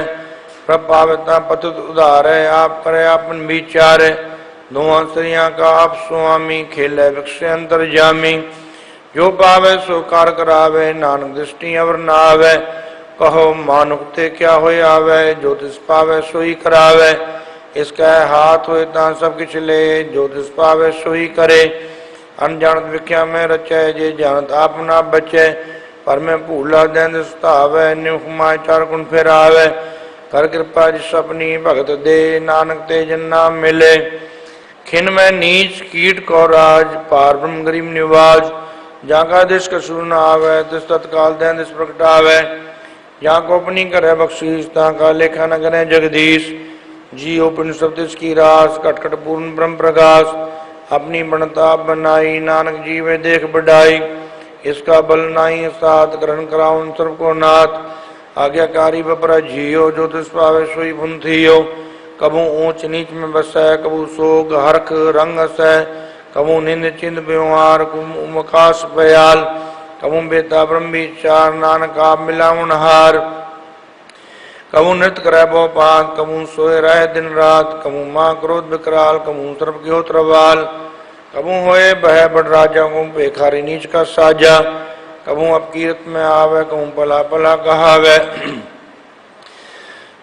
प्रभ पावे ता पतित उधारे, आप करे आपन विचारे। दोहां स्त्रियां का आप स्वामी, खेले वृक्ष अंतर जामी। जो पावे सो कार करावे, नानक दृष्टि अवर नावे। कहो मानुक ते क्या होय आवे, जो तिस पावे सोई करावे। इसका हाथ होए ता सब किछ ले, जो तिस पावे सोई करे। अनजानत विख्या में रचे, जे जानत आप ना बचे। पर में भूला दें सतावे, निमुख माय चार गुण फेरावे। कर कृपा जिस अपनी भगत दे, नानक ते जन नाम मिले। खिन में नीच कीट को राज, पार ब्रह्म गरीब निवाज। जाका दिश कसूर न आवे, तिस तत्काल दें दिस प्रगटावे। जाको अपनी करे बख्शीश, ताका लेखा न करे जगदीश। जी ओपन सब तिस की रास, कटकट पूर्ण ब्रह्म प्रकाश। अपनी बनता बनाई, नानक जीवे देख बढ़ाई। इसका बल नाई साथ, ग्रहण कराउन सर्व को नाथ। आज्ञाकारी बपरा जियो, जो तिस पावे सोई पुंथियो। कबू ऊंच नीच में बसै, कबू सोग हरख रंग हसै। कबू निंद चिंद व्यवहार, कबू मकाश बयाल। कबू बेता ब्रह्म विचार, नानक आप मिलावन हार। कबू नृत्य करे बो पात, कबू सोए रहे दिन रात। कबू माँ क्रोध विकराल, कबू सर्प क्यों त्रवाल। कबू होए बह बड़ राजा, कबू पेखारी नीच का साजा। कबू अपकीरत में आवे, कबू पला पला कहावे।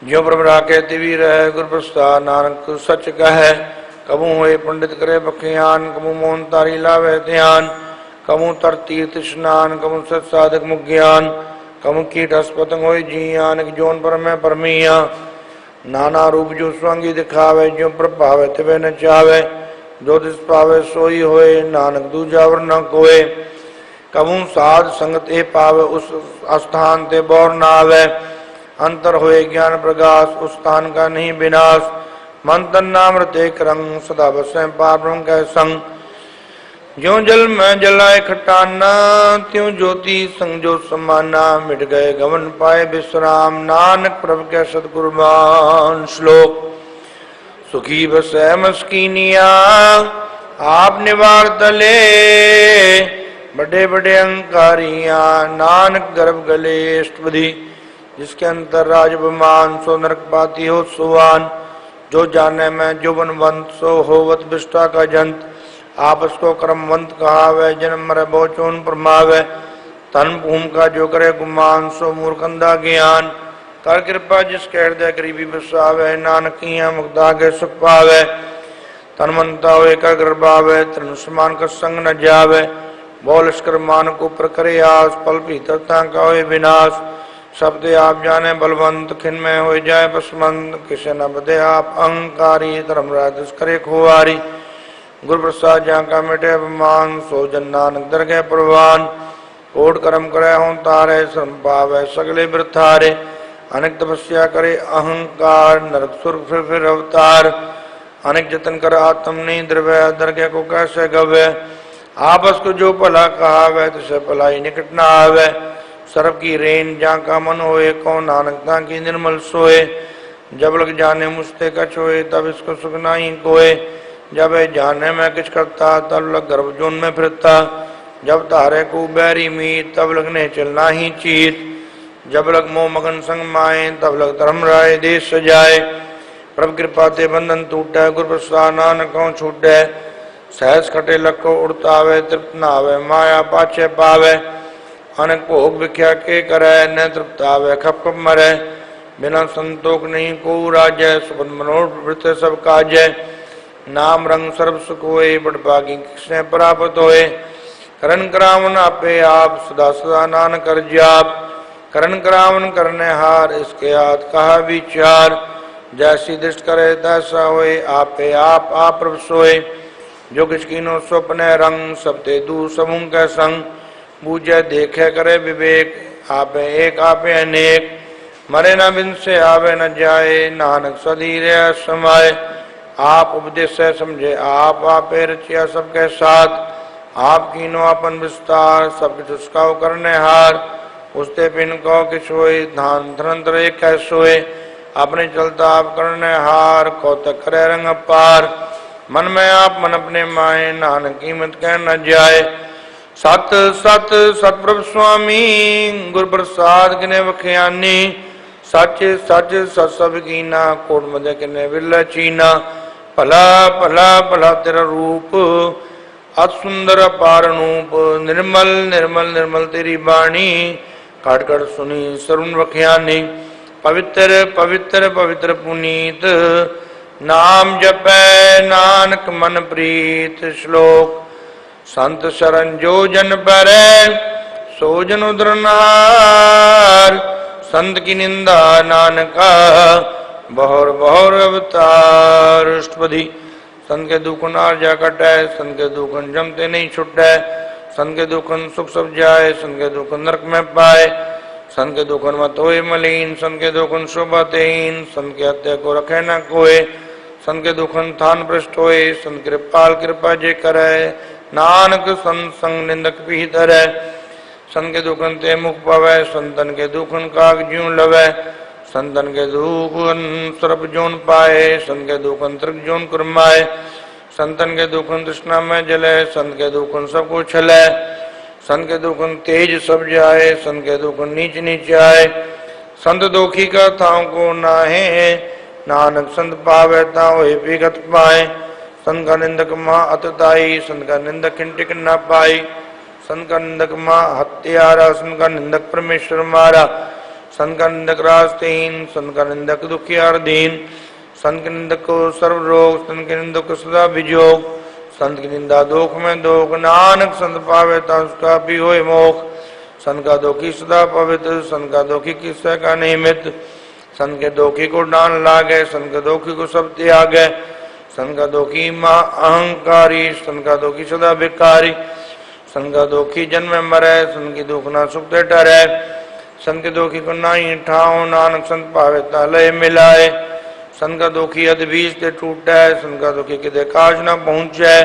जो प्रभ राखे तिवी रहे, गुर प्रसाद नानक सच कहे। कबू होए पंडित करे बख्यान, कबू मोहन तारी लावे ध्यान, कबू तर तीर्थ स्नान, कबू सत साधक मुज्ञान, कबू कीट अस्पतंग होए जियान, जोन पर मैं परमिया, नाना रूप जो स्वांगी दिखावे, जो प्रभावे तिवे न चावे, जो दिस पावे सोई होए, नानक दूजा वर न कोय। कबू साध संगत ए पावे, उस स्थान ते बौर न आवे, अंतर होए ज्ञान प्रकाश, उस स्थान का नहीं विनाश, मन तन नाम एक रंग, सदा बसे पार ब्रह्म के संग। ज्यों जल में जलाए खटाना, त्यों ज्योति संग जो समाना, मिट गए गवन पाए विश्राम, नानक प्रभु के सतकुर्बान। श्लोक सुखी बसै मस्कीनिया, आप निवार तले, बड़े बड़े अंकारिया, नानक गर्भ गले अष्टपदी, जिसके अंतर राजबमान, सो नरक पाती हो सुवान, जो जाने में जुबनवंत, सो होवत विष्टा का जंत, आपस को कर्मवंत कहावे, जन्म मरे बहुचोन परमावे, तन भूम का जो करे गुमान, सो मूर्खंदा ज्ञान, कर कृपा जिसके हृदय गरीबी बसावे, नानकिया मुक्ता के सुख पावे, तन मनता हो एक गर्भावे, तन समान का संग न जावे, बोलस्कर मान को प्रकरे आस, पल भीतरता का हो विनाश, शब्द आप जाने बलवंत, खिन में हो जाए बसमंत, किसे न बदे आप अहंकारी, धर्मराज करे खुआरी, गुरु प्रसाद जहाँ का मिटे अभिमान, सो जन नानक दरगह प्रवान, कोट कर्म करे हों तारे, श्रम पावे सगले वृथारे, अनेक तपस्या करे अहंकार, नरक सुर फिर अवतार, अनेक जतन कर आत्म नहीं द्रव्य, दरगह को कैसे गवे, आपस को जो भला कहावे, तुझे भलाई निकट न आवे, सर्व की रेन जहाँ का मन होए, कौन नानकता की निर्मल सोए, जब लग जाने मुझते कछ होए, तब इसको सुख नहीं कोए, जब जाने में किछ करता, तब लग गर्भ जोन में फिरता, जब तारे को बैरी मीत, तब लगने चलना ही चीत, जब लग मोह मगन संग माए, तब लग धर्म राय देश सजाए, प्रभु कृपा ते बंधन टूटे, गुरु प्रसाद नानकों छूटे, सहज खटे लखो उड़तावे, तृप्त न आवे माया पाछे पावे, अनेक भोग विख्या के करे, न तृप्त आवे खप खप मरे, बिना संतोष नहीं को राजय, सुबन मनोवृत सब काजय, नाम रंग सर्व सुख होए, बड़ भागी किसने प्राप्त होए, करन करावन आपे आप, सदा सदा नानक कर जाप, करन करावन करने हार, इसके हाथ कहा विचार, जैसी दृष्ट करे तैसा होए, आपे आप प्रभु सोए, जो किस कीनो स्वप्ने रंग, सब ते दूर समूह के संग, बूझे देखे करे विवेक, आपे एक आपे अनेक, मरे न बिन से आवे न जाए, नानक सधीरे समाये, आप उपदेश से समझे आप आपे रचिया सबके साथ, आप कीनो अपन विस्तार, सब कुछ उसका करने हार, उसते पिन को किस होए, धान धरंतर एक सोए, अपने चलता आप करने हार, कौतक करे रंग पार, मन में आप मन अपने माए, नानक कीमत कह न जाए, सत सत सतप्रभु स्वामी, गुरु प्रसाद किने बख्यानी, सच सच सत सब कीना, कोट मदे किने विरला चीना, भला भला भला तेरा रूप, अत सुंदर अपार रूप, निर्मल निर्मल निर्मल तेरी बाणी, काट काट सुनी सरुण बख्यानी, पवित्र पवित्र पवित्र पुनीत, नाम जपै नानक मन प्रीत। श्लोक संत शरण जो जन परै, सो जन उद्रनार, संत की निंदा नानका, बहुर बहुर अवतार। अष्टपदी संत के दुख नार जा कटै, संत के दुखन जमते नहीं छुटै, संत के दुखन सुख सब जाए, संत के दुखन नरक में पाए, संत के दुखन मत होए मलिन, संत के दुखन शोभा तेहीन, संत के हत्या को रखे न कोय, संत के दुखन थान भ्रष्ट होए, संत कृपाल कृपा जे करे, नानक संत संग निंदक पीतर है, संत के दुखन ते मुख पावे, संतन के दुखन काग ज्यों लवे, संतन के दुखन सर्प जोन पाए, संत के दुखन तृक जोन कुरमाए, संतन के दुखन तृष्णा में जले, संत के दुखन सब कुछ छले, संत के दुखन तेज सब जाए, संत के दुखन नीच नीच आए, संत दुखी का थाव को नाहे, नानक संत पावे ताओ विगत पाए, संत का निंदक माँ अतताई, संत का निंदक खिंटिक न पाई, संत का निंदक माँ हत्यारा, संत का निंदक परमेश्वर मारा, संत का निंदक रास्तेहीन, संत का निंदक दुखियार दीन, संत के निंदक को सर्व रोग, संत के निंदक को सदा विजोग, संत की निंदा दोख में दोख, नानक संत पावे ता उसका भी होए मोख। संत का दोखी सदा पवित्र, संत का दोखी किस्से का निमित्त, संत के दोखी को डान लागे, संत के दोखी को सब त्यागे, संत का दोखी मां अहंकारी, संत का दोखी सदा भिकारी, संत का दोखी जन्म मरे, संत की दुख ना सुख ते डरे, संत के दोखी को नाई ठाओ, नानक संत पावे ता लय मिलाए। संत का दोखी अध बीज ते टूटे, संत का दोखी किदे काज ना पहुंचे,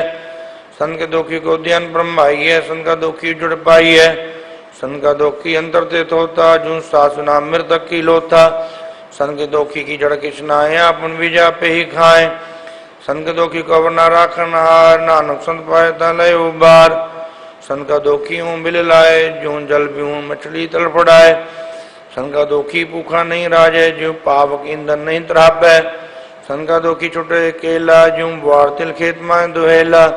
संत के दोखी को उद्यान ब्रह्माइए, संत का दोखी जुड़ पाइए, संत का दोखी अंतर ते होता, जू सासना मृतक की लोथा, संत के दोखी की जड़ किसनाए, अपन बीजा पे ही खाए, संत के दोखी को अवना राखन हार, नानक संत पाए ता लय उबार, संत का दोखी हूँ बिल लाए, जू जल पीऊँ मछली तड़फड़ाए, संत का दोखी भूखा नहीं राजे, जो पावक ईंधन नहीं त्रापे, संत का दोखी छुटे केला, जो बुआर तिल खेत माए दुहेला,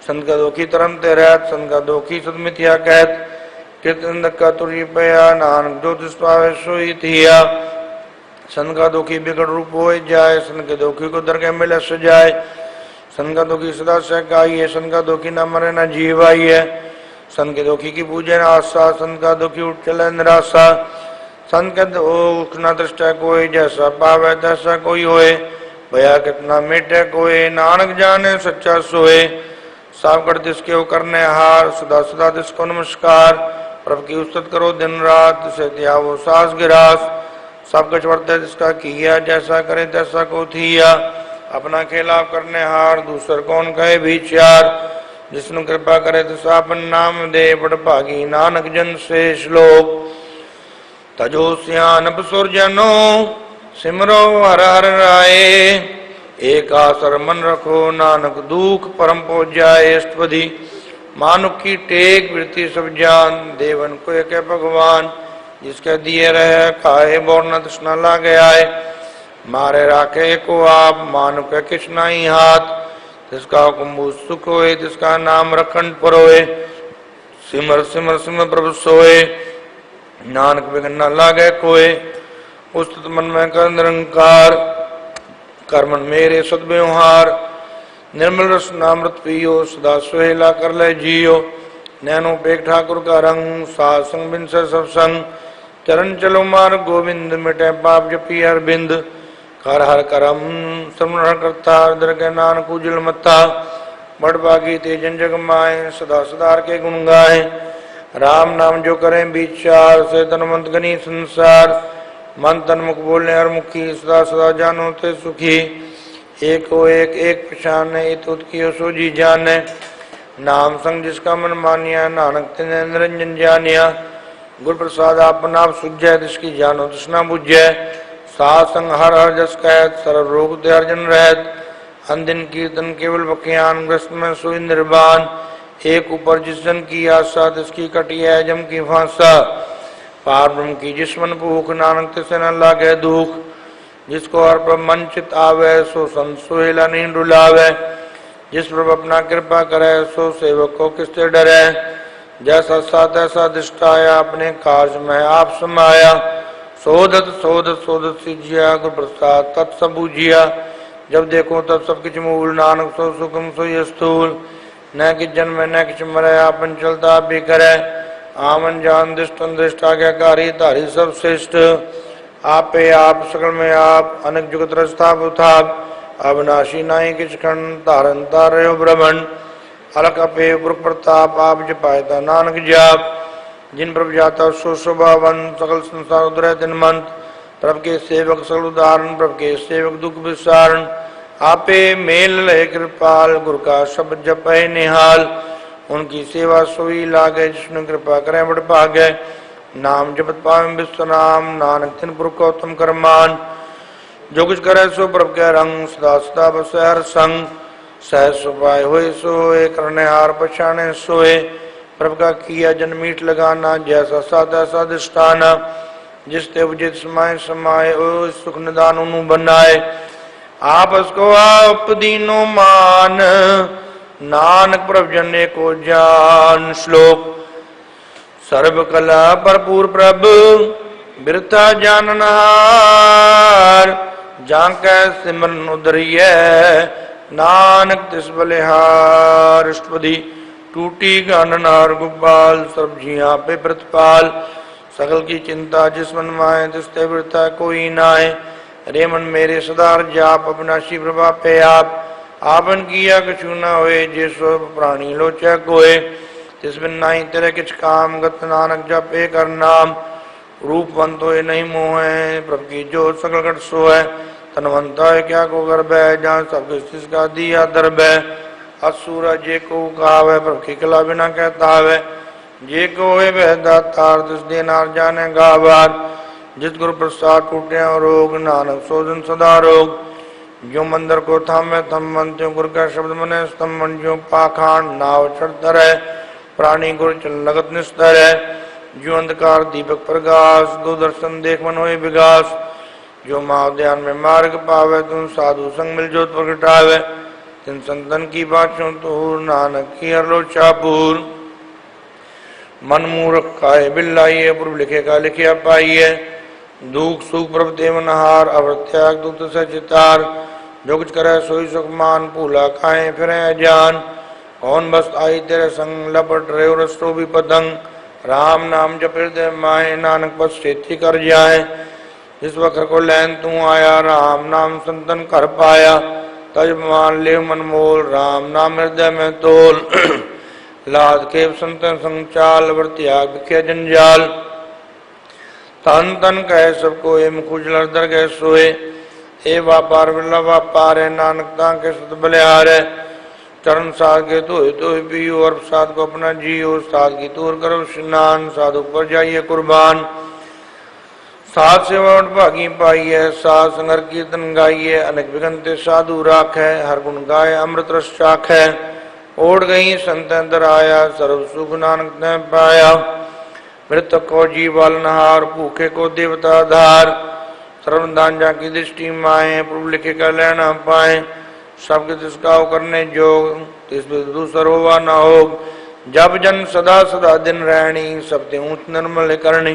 संत का दोखी तरम ते रहत, संत का दोखी सदमिथिया कहत, कीर्तन का तुरी पया, नानक जो तिस पावे सोई थिया, संत का दोखी बिगड़ रूप हो जाए, संत के दोखी को दरगाह में लस जाए, संत का दोखी सदा सहकाइए, संत का दोखी न मरे न जीवाइए, संत के दोखी की पूजन आशा, संत का दोखी उठ चले निराशा, संत के दुख न दृष्टा कोई, जैसा पावे तैसा कोई होए, भया कितना मिटे कोई, नानक जाने सच्चा सोए, सावगढ़ तिसके करने हार, सदा सदा तिसको नमस्कार, प्रभु की उस्तत करो दिन रात, से त्यागो सास गिरास, सब कुछ वर्ते जिसका किया, जैसा करे तैसा को थिया, अपना खेला करने हार, दूसर कौन कहे विचार, जिसनु कृपा करे तिस आपन नाम दे, बड़ भागी नानक जन से श्लोक। तजो सियानप सुरजनो सिमरो हर हर राय, एक आसर मन रखो नानक दुख परम पहुँच जाए। अष्टपदी मानुक की टेक वृत्ति सब जान, देवन को एक भगवान, जिसके दिए रहे खाए बोर न तृष्णा लागे आए, मारे राखे को आप मानुक किसना ही हाथ, तिसका कुंभु सुख होए, तिसका नाम रखंड परोए, सिमर सिमर सिमर प्रभु सोए, नानक बिघन न लागे कोय, उस्तत मन में कर निरंकार, कर्मन मेरे सदव्यवहार, निर्मल रस नामृत पियो, सदा सुहेला कर ले जियो, नैनो पेक ठाकुर का रंग, साध संग बिन से सब संग, चरण चलो मार गोविंद, मिटे पाप जपी अरविंद, कर हर करम समरण करता, दर के नानक उजल मत्ता, बड़ भागी तेजन जग माए, सदा सदार के गुण गाए, राम नाम जो करें विचार, से तनमंत गनी संसार, मन तन मुख बोलने हर मुखी, सदा सदा जानो ते सुखी, एक हो एक पहचान, तुत की सो जी जाने, नाम संग जिसका मन मानिया, नानक तिने निरंजन जानिया, गुर प्रसाद आपन आप सुझै, जिसकी जानो तृष्णा बुझै, साध संग हर हर जस कहत, सर्व रोग ते हरजन रहत, अंदिन कीर्तन केवल बख्यान, ग्रस्त में सोई निर्वाण, एक ऊपर जिस जन की आशा, तिसकी कटी है जम की फांसा, पार ब्रह्म की जिस मन भूख, नानक तिसे न लागे दुख, जिसको हर प्रभ मन चित आवे, सो संत सोहेला नहीं डुलावे, जिस प्रभ अपना कृपा करे, सो सेवक को किससे डरे, जैसा सा तैसा दिष्टाया, अपने काज में आप समाया, सोदत सोदत सोदत सिजिया, गुर प्रसाद तत्सब बूझिया, जब देखो तब सब किच मूल, नानक सो सुखम सोई स्थूल, न कि जन्म न किच मरे, आपन चलता भी करे, आमन जान दृष्ट दृष्ट आज्ञाकारी, तारी सब श्रेष्ठ, आपे आप सकल में आप, अनेक जुगत रस्ता उथाप, अविनाशी नाई किच खंड, तारन तारे ब्रह्मण, अलक अपे पुरख प्रताप, आप जपायता नानक जाप, जिन प्रभ जाता सो शोभावन, सकल संसार उदय दिन मंत, प्रभ के सेवक सकल उदाहरण, प्रभ के सेवक दुख विसारण, आपे मेल लय कृपाल, गुरु का शब्द जपै निहाल, उनकी सेवा सोई लागे, जिसने कृपा करे बड़ भागे, नाम जपत पावे विश्व नाम, नानक तिन पुरख उत्तम करमान, जो कुछ करे सो प्रभ के रंग, सदा सदा बसै हर संग, सहज सुपाय होए सोए, करने हार पछाने सोए, प्रभ का किया जन मीठ लगाना, जैसा साधा साधिष्ठाना, जिस ते उचित समाय समाये, ओ सुख निदान उनु बनाए, आपस को आप दीनो मान, नानक प्रभ जने को जान। श्लोक सर्व कला भरपूर प्रभ बिरथा जाननहार, जांकै सिमरन उदरिय नानक तिस बलिहार अष्टपदी टूटी गाननार गोपाल सब जिया पे प्रतिपाल सकल की चिंता जिस मन माए तिस ते वृता कोई नाए रे मन मेरे सदार जाप अविनाशी प्रभा पे आपन किया कछु न होए जे सो प्राणी लोचै कोय तिस बिन नाही तेरे किछ काम गत नानक जपे कर नाम रूपवंत होए नहीं मोह प्रभु की जो सकल घट सोए तनवंता है क्या को गर्भ है जहाँ सब किसका दिया दर्भ है असुर जे को गावे प्रभु की कला बिना कहता है जे को वह दातार तिस देनार जाने गावार जिस गुरु प्रसाद टूटे रोग नानक सोजन सदा रोग जो मंदिर को थामे थम मन त्यों गुरु का शब्द मने स्तंभन जो पाखान नाव चढ़तर है प्राणी गुरु चल लगत निस्तर है जो अंधकार दीपक प्रकाश दो दर्शन देख मन होए विकास जो माव ध्यान में मार्ग पावे तुम साधु संग मिल जोत प्रगटावे तिन संतन की बातों तूर नानक की हरलो चापूर मन मूर्ख खाए बिल्लाइए पूर्व लिखे का लिखिया पाइए दुख सुख प्रभ देवनहार अवत्याग दुख से चितार जो कुछ करे सोई सुख मान भूला खाए फिरे जान कौन बस आई तेरे संग लपट रहे रस्तो भी पतंग राम नाम जप हृदय माए नानक बस खेती कर जाए जिस वक्त को लैन तू आया राम नाम संतन कर पाया तज मान ले मन मोल राम नाम हृदय में तोल लाद के संतन संचाल वर्त्याग बिखे जंजाल तन तन कहे सबको एम खुजलर दर गए सोए हे व्यापार बिल्ला व्यापार है नानकता के सत बलिहार है चरण साध के तो पियो और साध को अपना जियो साध की तूर करो स्नान साधु पर जाइए कुर्बान साध सेवा भागी पाइए साध संगर कीर्तन गाइए अनेक विघंते साधु राख है हर गुण गाय अमृत रस चाख है ओढ़ गई संत अंदर आया सर्व सुख नानक ने पाया मृतक को जीवाल नहार भूखे को देवता धार सर्वदान जा की दृष्टि माए प्रभु लिखे का लेना पाए सबके तिसका करने जोग तिस दूसर होवा न हो जब जन सदा सदा दिन रहनी सब ते ऊंच निर्मल करनी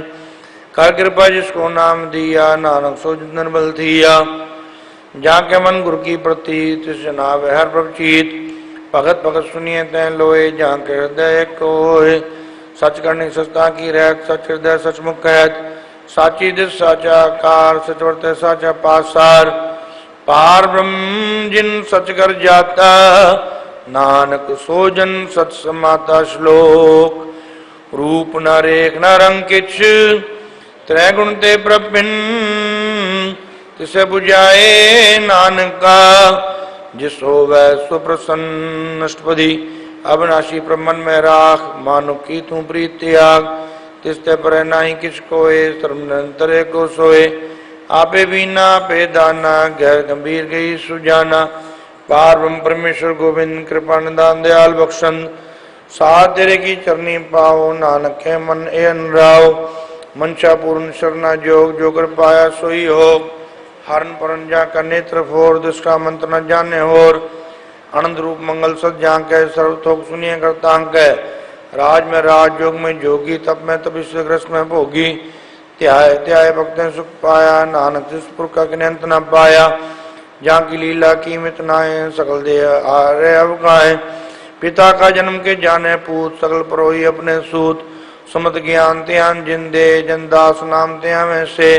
कर कृपा जिसको नाम दिया नानक सो निर्बल थिया जाके मन गुरु की प्रति तिस नाव हर प्रभचीत भगत भगत सुनिए तय लोए जाके हृदय को सच करने सस्ता की रहत सच हृदय सचमुख कहत साची दिस साचा कार सच वर्ते साचा पासार पार ब्रह्म जिन सच कर जाता नानक सोजन सच समाता श्लोक रूप न रेख न रंग किछ त्रैगुण ते प्रपिन तिसे बुझाए नानका जिसो वै सुप्रसन्न अष्टपदी अविनाशी प्रमन में राख मानो की तू प्रीत त्याग तिस्ते पर नाही किछ कोय सर्व निरंतर को सोए आपे बीना पे दाना गैर गंभीर गई सुजाना पार ब्रह्म परमेश्वर गोविंद कृपा निदान दयाल बख्शन साथ तेरे की चरनी पाओ नानक है मन ए अनुराव मनसा पूर्ण शरणा जोग जो कर पाया सोई हो हरण परन जा का नेत्र फोर दुष्का मंत्र न जाने होर आनंद रूप मंगल सद जांके सर्वथोक सुनिए करतांक राज में राज योग में जोगी तप में तप ग्रस्त में भोगी त्याय त्याय भक्त ने सुख पाया नानक जिसपुर का अंत न पाया जहाँ की लीला कीमत नाए सकल दे आरे अवगाए पिता का जन्म के जाने पूत सकल परोही अपने सूत सुमत ज्ञान त्यान जिंदे जनदास नाम त्या में से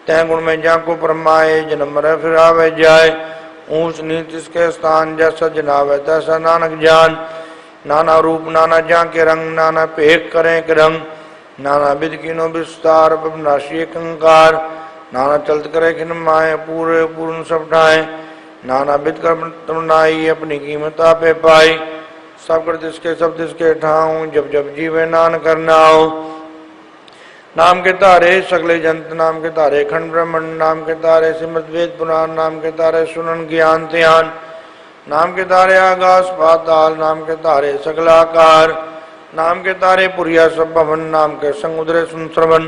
तय गुण में जा को परमाए जन्म मरे फिर आवे जाए ऊंच नीच इसके स्थान जैसा जनावे तैसा नानक जान नाना रूप नाना जा के रंग नाना पेट करें के रंग नाना विध किनो विस्तार नाशी कंकार नाना चलत करे खिन माए पूरे पूर्ण सब ढाए नाना विध कर नाई अपनी कीमत पे पाई सब कर जिसके सब जिसके ठाऊं जब जब जीवे नान करना हो नाम के तारे सगले जंत नाम के तारे खंड ब्रह्मंड नाम के तारे सिमृत वेद पुराण नाम के तारे सुनन ज्ञान ध्यान नाम के तारे आकाश पाताल नाम के तारे सगलाकार नाम के तारे पुरिया सब भवन नाम के संग उदरे सुन श्रवण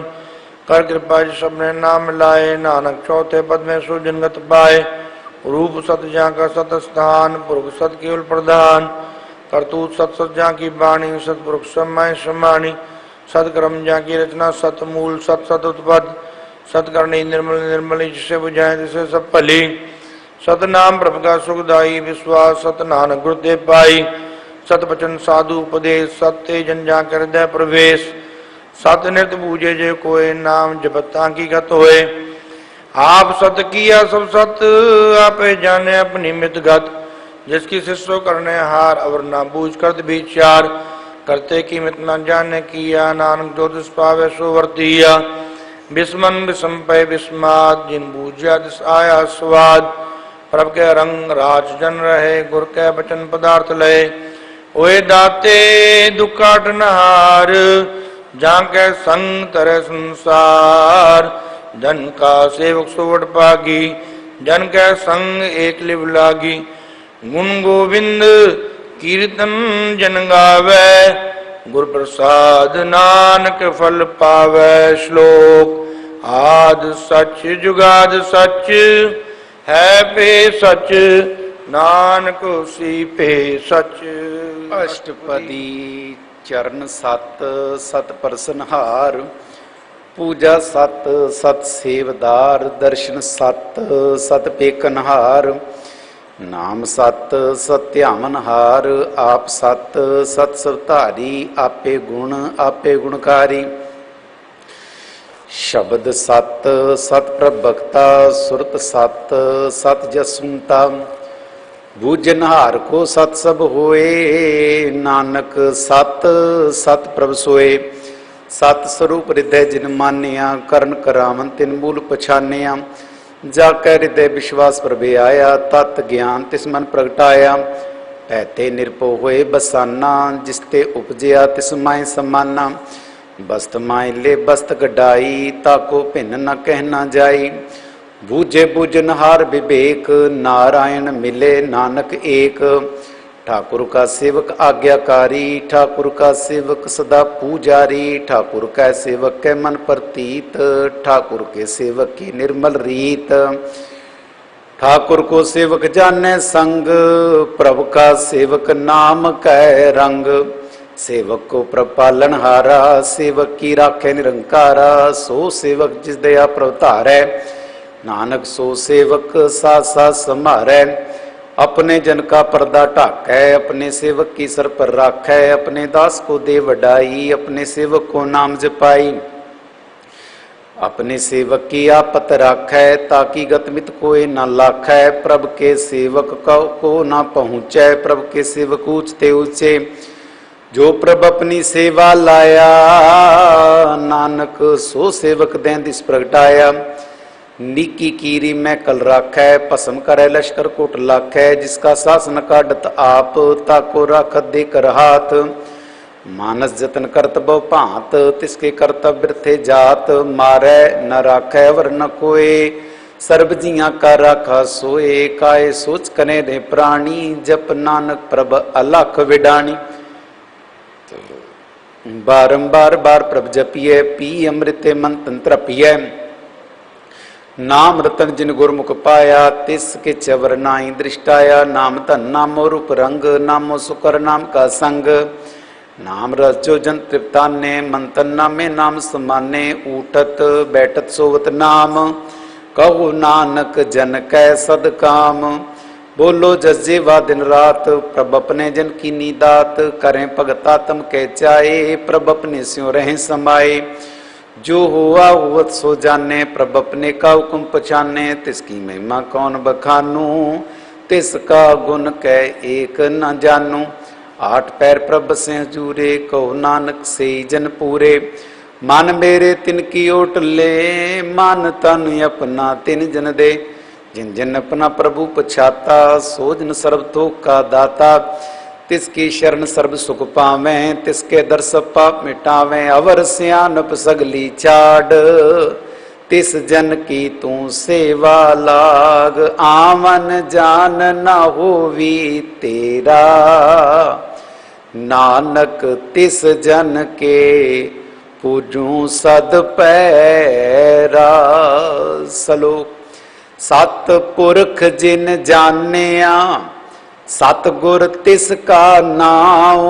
कर कृपा सबने नाम लाए नानक चौथे पद में सुजनगत पाए रूप सत जा का सत स्थान पुरुष सत केवल प्रधान करतूत सत सज्जा की बाणी सतपुरुष समय समाणी सदक्रम जा की रचना सतमूल सत सत उत्पद सतकर्णी निर्मल निर्मली जिसे बुझाए तिसे सब भली। सतनाम प्रभु का सुखदाई विश्वास सत नानक गुरुदेव पाई। सत बचन साधु उपदेश सत्य जन जा कर दे प्रवेश। सत नित बूझे जे कोय नाम जपता की गत होए। आप सत किया सब सत आपे जाने अपनी मित गत। जिसकी शिष्यो करने हार अवर ना बूझ कर विचार। करते की मित न जाने किया नानक जो दिस पावे सो वर्तिया। बिस्मन बिस्म पे बिस्माद जिन बूझा दिस आया स्वाद। प्रभ के रंग राज जन रहे गुर के बचन पदार्थ लय। ओए दाते दुखाट नहार जाके संग तरह संसार। जन का सेवक सोवट पागी जन के संग एक लिव लागी। गुण गोविंद कीर्तन जन गावे गुर प्रसाद नानक फल पावे। श्लोक आद सच जुगाद सच है पे सच नानक सी पे सच। अष्टपदी चरण सत सत प्रसनहार। पूजा सत सत सेवदार। दर्शन सत सत पेकनहार। नाम सत सत्यामनहार। आप सत सत सवधारी। आपे गुणकारी। शब्द सत सत प्रभक्ता। सुरत सत सत जसुनता। बूझनहार को सत सब होए। नानक सत सत प्रभ सोए। सत स्वरूप हृदय जिन मानिया। करण करावन तिन मूल पछानिया। जाकै हृदय विश्वास प्रभे आया। तत् ज्ञान तिस मन प्रगटाया। ऐते निरपो होए बसाना। जिसते उपजया तिस माय समाना। बस्त माय ले बस्त गडाई। ताको भिन्न न कहना जाई। बूझे बूझनहार विवेक। नारायण मिले नानक एक। ठाकुर का सेवक आज्ञाकारी। ठाकुर का सेवक सदा पूजारी। ठाकुर का सेवक के मन प्रतीत। ठाकुर के सेवक की निर्मल रीत। ठाकुर को सेवक जाने संग। प्रभु का सेवक नाम कै रंग। सेवक को प्रभ पालन हारा। सेवक की राखे निरंकारा। सो सेवक जिस दया प्रभ धारै। नानक सो सेवक साथ साथ संभारै। अपने जन का पर्दा ढाकै। अपने सेवक की सर पर राखै। अपने दास को दे वडाई। अपने सेवक को नाम जपाई। अपने सेवक की आपत राखै। ताकि गतमित कोई न लाखै। प्रभ के सेवक को न पहुँचै। प्रभ के सेवक ऊंचते ऊंचे। जो प्रभ अपनी सेवा लाया। नानक सो सेवक दें दिस प्रगटाया। नीकी कीरी मैं कल राखै। पसम करे लश्कर कोट लाखै। जिसका शासन काटत आप। ताको राखत देकर हाथ। मानस जतन करत बहु भांत। तिसके कर्तव्य थे जात। मारै न राखै वर न कोय। सर्ब जिया का राखा सोए। काय सोच कने रे प्राणी। जप नानक प्रभ अलख विडाणी। बारंबार बार प्रभ जपिए। पी अमृते मन तंत्र पिए। नाम रतन जिन गुरमुख पाया। तिसके चवर नाई दृष्टाया। नाम धन नामो रूप रंग। नामो सुकर नाम का संग। नाम रस जो जन तृप्ताने। मन तन नामे नाम समाने। ऊठत बैठत सोवत नाम। कहो नानक जन कै सद काम। बोलो जजेवा दिन रात। प्रभ अपने जन की नीदात। करें भगता तम कह चाहे। प्रभ अपने स्यों रहें समाये। जो हुआ हुवत सो जाने। प्रभ अपने का हुक्म पछाने। तिसकी महिमा कौन बखानू। तिसका गुण कह एक न जानू। आठ पैर प्रभ से हजूरे। कहो नानक से जन पूरे। मन मेरे तिनकी ओट ले। मान तन अपना तिन जन दे। जिन जिन अपना प्रभु पछाता। सो जन सर्व थोक का दाता। तिसकी शरण सर्व सुख पावे। तिसके दर सब पाप मिटावे। अवर सियानप सगली चाड। तिस जन की तू सेवा लाग। आवन जान न होवी तेरा। नानक तिस जन के पूजू सद पैरा। सलोक सतपुरख जिन जानिया। सतगुर तिसका नाम।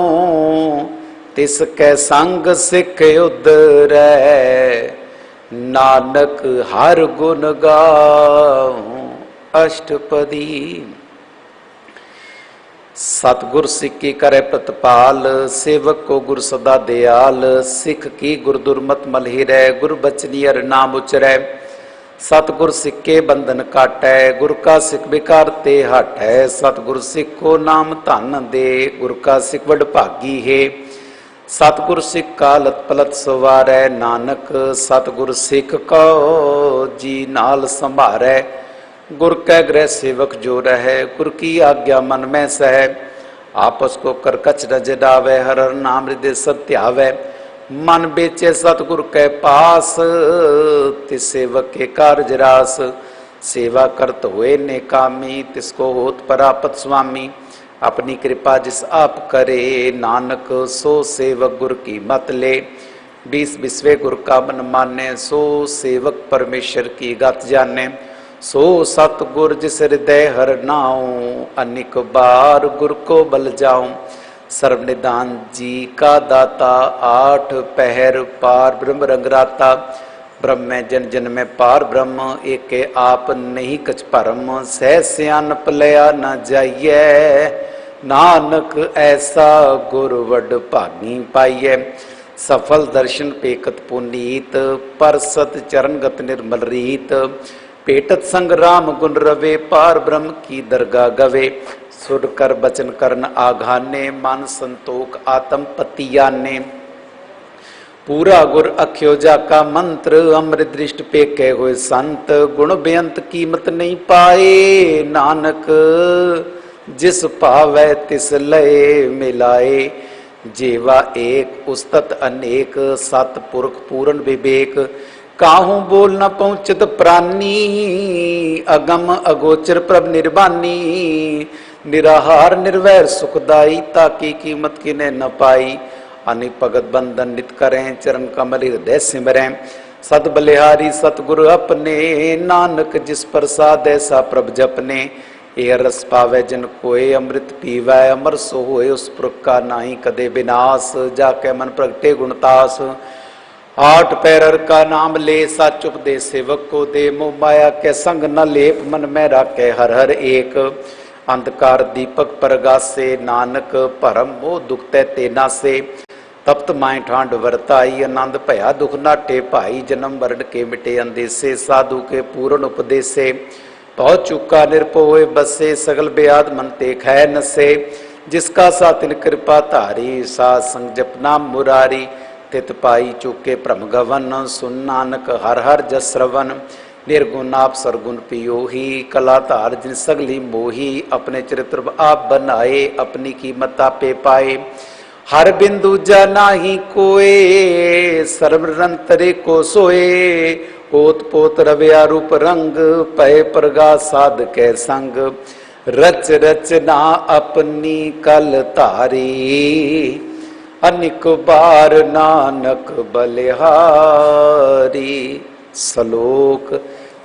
तिसके संग सिख उदरै। नानक हर गुण गाऊं अष्टपदी। सतगुर सिख की करे प्रतिपाल, सेवक को गुर सदा दयाल। सिख की गुर दुर्मत मलहिरै, गुर बचनी हर नाम उचरै। सतगुर सिख के बंधन काटै, गुर का सिख विकार ते हटै। सतगुर सिख को नाम धन दे, गुर का सिख वड भागी है। सतगुर सिख का लत पलत सवारै, नानक सतगुर सिख को जी नाल संभारै। गुर कै गृह सेवक जो रहे, गुर की आज्ञा मन में सह। आपस को कर कछ न जडावै, हर हर नाम हृदय सत्यावै। मन बेचे सतगुर के पास, तिस सेवक के कारज रास। सेवा करत हुए नेकामी, तिसको होत परापत स्वामी। अपनी कृपा जिस आप करे, नानक सो सेवक गुर की मत ले। 20 विश्वे गुर का मन माने, सो सेवक परमेश्वर की गत जाने। सो सतगुर जिस हृदय हर नाऊं, अनेक बार गुर को बल जाऊं। सर्वनिधान जी का दाता, 8 पहर पार ब्रह्म रंगराता। ब्रह्म में जन जन में पार ब्रह्म, एके आप नहीं कछ परम। सह सियानप लया न जाइए, नानक ऐसा गुर वड भागी पाइए। सफल दर्शन पेकत पुनीत, परसत चरण गत निर्मल रीत। पेटत संग राम गुण रवे, पार ब्रह्म की दरगाह गवे। सुर कर बचन करन आघाने, मन संतोख आत्म पतियाने। पूरा गुर अख्योजा का मंत्र, अमृत दृष्ट पे कह हुए संत। गुण बेअंत कीमत नहीं पाए, नानक जिस पावै तिस लय मिलाए। जेवा एक उस्तत अनेक, सतपुरख पूर्ण विवेक। काहू बोल न पहुँचत प्राणी, अगम अगोचर प्रभ निर्वाणी। निराहार निर्वैर सुखदाई, ताकी कीमत किने न पाई। अनि भगत बंधन नित करें, चरण कमल हृदय सिमरें। सत बलिहारी सतगुरु अपने, नानक जिस प्रसाद ऐसा प्रभ जपने। ये रस पावे जन कोय, अमृत पीवै अमर सो होए। उस पुरख का नाही कदे विनाश, जाके मन प्रगटे गुणतास। 8 पैरर का नाम ले, साच उपदेश सेवक को दे। मोह माया के संग न लेप, मन में राखे हर हर एक। अंधकार दीपक प्रगासे, नानक परम मोह दुख ते नासे। तप्त माए ठांड वरताई, आनंद भया दुख नाटे भाई। जन्म मरण के मिटे अंदेसे, साधु के पूर्ण उपदेसे। पहुँच चुका निरपोए बसे, सगल ब्याद मन ते खै नसे। जिसका सा तिन कृपा धारी, सा संग जपना मुरारी। तित पाई चुके भ्रम गवन, सुन नानक हर हर जस श्रवण। निर्गुण आप सरगुण पियोही, कला धार जिन सगली मोही। अपने चरित्र आप बनाए, अपनी कीमत आपे पाए। हर बिंदु जाना ही कोय, सर्वरंतरे को सोए। ओत पोत रव्या रूप रंग, पय प्रगा साध के संग। रच रचना अपनी कल तारी, अनिक बार नानक बलिहारी। श्लोक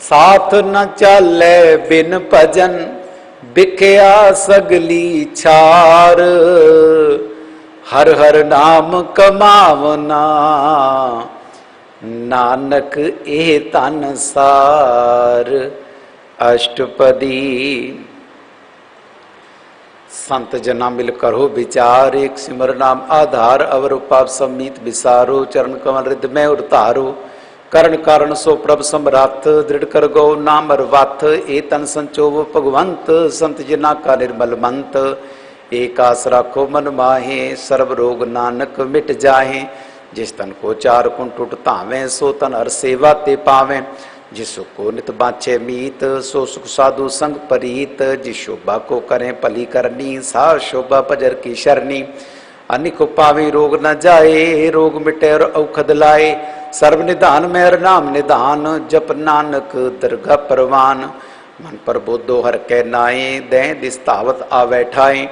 साथ न चले बिन भजन, बिख्या सगली छार। हर हर नाम कमावना, नानक ए तन सार। अष्टपदी। संत जना मिल करो विचार, एक सिमर नाम आधार। अवर उपाप सम्मीत विसारो, चरण कमल हृदय में उतारो। करण कारण सो प्रभ सम्राट, दृढ़ कर गो नाम अर्वाथ। ए तन संचोव भगवंत, संत जना का निर्मल मंत। एक आस राखो मन माहे, सर्व रोग नानक मिट जाहे। जिस तन को 4 कुंठ टूट धावें, सो तन हर सेवा ते पावें। जिस सुख को नित बाँछे मीत, सो सुख साधु संग परीत। जिस शोभा को करें भली करनी, सा शोभा पजर की शरणी। अनिक पावी रोग न जाए, रोग मिटे और औखद लाए। सर्व निधान में हर नाम निधान, जप नानक दरगाह परवान। मन पर बोधो हर के नाए, दें दिस्तावत आवे ठाए।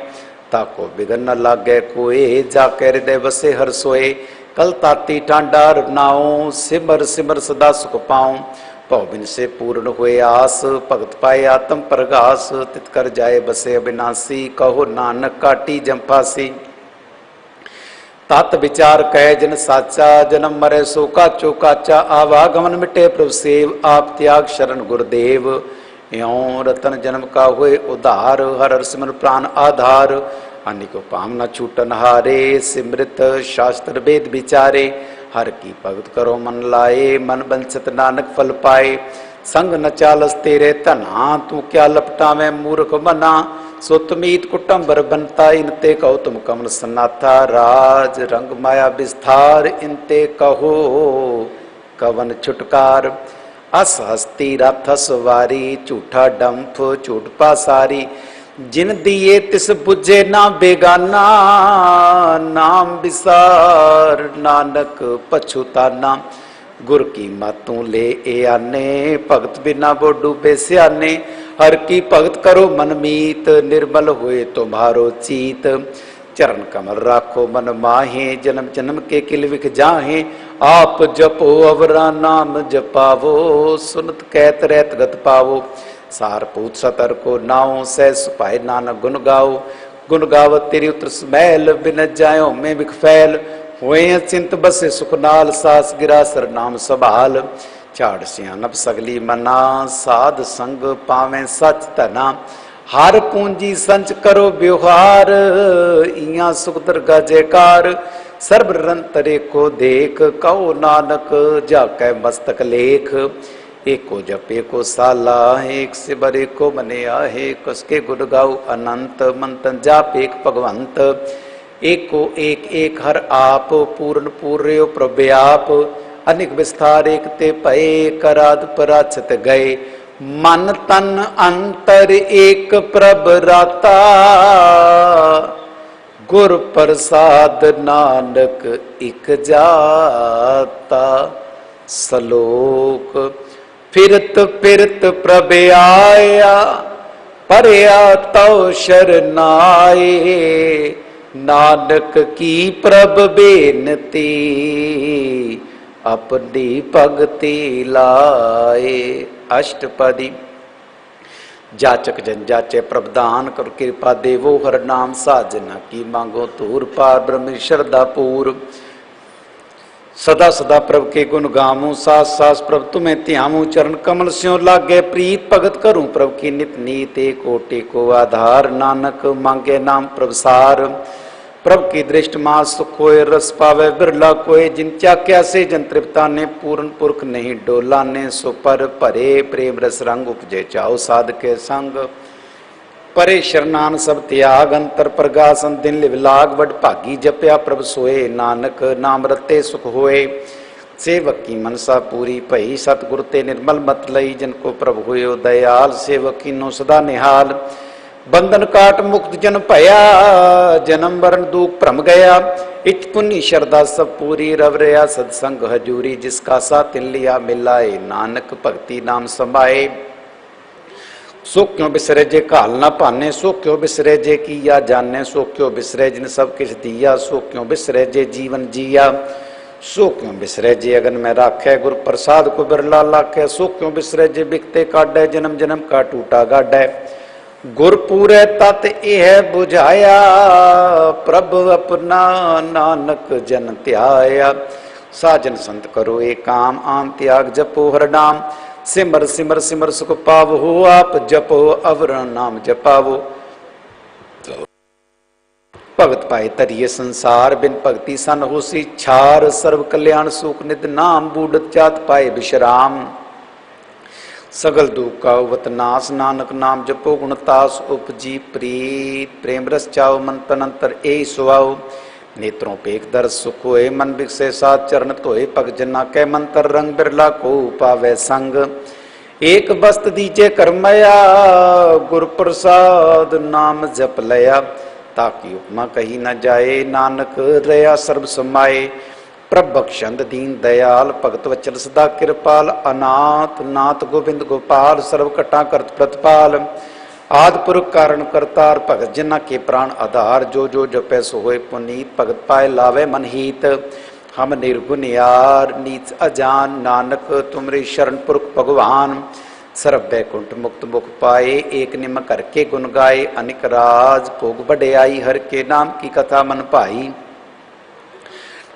ताको बिगन न लागे कोए, जाके हृदय बसे हर सोए। कल ताती टांडार नाऊं, सिमर सिमर सदा सुख पाऊं। पौबिन से पूर्ण हुए आस, भगत पाए आत्म प्रगास। तित कर जाए बसे अविनाशी, कहो नानक काटी जम्पासी। तत् विचार कह जन साचा, जन्म मरे सो काचो काचा, आवागमन मिटे प्रभु सेव, आप त्याग शरण गुरुदेव। यों रतन जन्म का हुए उधार, हर हर सिमर प्राण आधार, अनिको पाम न छूटन हारे, सिमृत शास्त्र वेद विचारे, हर की भगत करो मन लाए, मन बंचत नानक फल पाए। संग न चालस तेरे तना, तू क्या लपटा में मूर्ख बना, सुतमीत कुटुंबर बनता, इनते कहो तुम कमल सनाथा, राज रंग माया विस्तार, इनते कहो कवन छुटकार। अस हस्ती रथ सवारी, झूठा डंफ झूठ पासारी, जिन दिए तिस बुझे ना बेगाना, नाम विसार नानक पछुताना। गुर की मातू ले ए आने, भगत बिना वो डूबे सियाने, हर की भगत करो मन मीत, निर्मल हुए तुम्हारो चीत। चरण कमल राखो मन माहे, जन्म जन्म के किल विख जाहे, आप जपो अवरा नाम जपावो, सुनत कहत रहत गत पावो। सार पूत सतर को नाओ, सह सुपाए नानक गुन गाओ, गुन गावत तेरी उतर मैल, बिन जायो में बिख फैल, हुए चिंत बसे सुख नाल, सास गिरा सर नाम संभाल। चाड़ सियानप सगली मना, साध संग पावें सच तना, हर पूंजी संच करो व्यवहार, इया सुख दरगा जयकार। सर्ब रंतरे को देख, कहो नानक जाकै मस्तक लेख। एको जप एको साला, एक से बरे को मने आहे, कसके गुण गाऊ अनंत, मंतन जाप एक भगवंत। एको एक एक हर आप, पूर्ण पूर्यो प्रव्याप, अनिक विस्तार एक ते पए, कराद पराछत गए। मन तन अंतर एक प्रभ राता, गुर प्रसाद नानक इक जाता। श्लोक फिरत फिरत प्रभ आया, परया तव शरनाए, नानक की प्रभ बेनती, अपनी भगति लाए। अष्टपदी। जाचक जन जाचे प्रभदान, कर कृपा देवो हर नाम साजना, की मांगो तूर पार ब्रह्म श्रद्धा पूर। सदा सदा प्रभ के गुण गामू, सास सास प्रभ तुम्हें त्यामू, चरण कमल स्यों लागे प्रीत, भगत करूं प्रभ की नित नीत, एक कोटि को आधार, नानक मांगे नाम प्रभ सार। प्रभ की दृष्टि मां सुख होए, रस पावे बिरला कोय, जिन चाक्या से जन तृप्ता ने, पूर्ण पुरख नहीं डोला ने, सो पर परे प्रेम रस रंग उपजे चाओ साध के संग। परे शरनान सब त्याग, अंतर प्रगासन दिन लिव लाग, बड़ भागी जपया प्रभ सोए, नानक नाम रते सुख होए। सेवक की मनसा पूरी भई, सतगुर ते निर्मल मत लई, जिनको प्रभ होयो दयाल, सेवक की नो सदा निहाल। बंधन काट मुक्त जन भया, जन्म मरण दुख भ्रम गया, इच पुनि श्रद्धा सब पूरी, रव रया सत्संग हजूरी, जिसका सा तिन लिया मिलाए, नानक भक्ति नाम समाए। सो क्यों बिसरे जे काल ना पाने, सो क्यों बिसरे जे किया जाने, सो क्यों बिसरे जिन सब किछ दिया, सो क्यों बिसरे जे जीवन जिया। सो क्यों बिसरे जे अगन में राखे, गुर प्रसाद को बिरला लाखे, सो क्यों बिसरे जे बिकते काटे, जन्म जन्म का टूटा गाडे। गुर पूरे तत यह बुझाया, प्रभ अपना नानक जन त्याया। साजन संत करो एक काम, आम त्याग जपो हर नाम, सिमर सिमर सिमर सुख पावो, आप जपो अवर नाम जपावो। भगत पाए तरिये संसार, बिन भक्ति सन होसी छार, सर्व कल्याण सुख नित नाम, बूढ़त जात पाए विश्राम। सगल दुख का उवत नाश, नानक नाम जपो गुणतास, उपजी प्रीत, प्रेम रस चाओ, मन तन अंतर ए सुआओ। नेत्रों पे एक दर्श सुख होए, मन बिकसे सात चरण धोए, पग जना कै मंत्र रंग, बिरला को पावे संग। एक बस्त दीजे करमया, गुर प्रसाद नाम जप लया, ताकि उपमा कही न जाए, नानक रया सर्व समाये। प्रभक्षंद दीन दयाल, भगत वचल सदा कृपाल, अनाथ नाथ गोविंद गोपाल, सर्व कटा करत प्रतिपाल। आदिपुरुष कारण करतार, भगत जना के प्राण आधार, जो जो जपै सो होए पुनीत, भगत पाए लावे मन हीत। हम निर्गुण यार नीच अजान, नानक तुमरे शरण पुरख भगवान। सर्व बैकुंठ मुक्त मुख पाए, एक निम करके गुण गाए, अनिक राज भोग बढ़ियाई, हर के नाम की कथा मन भाई।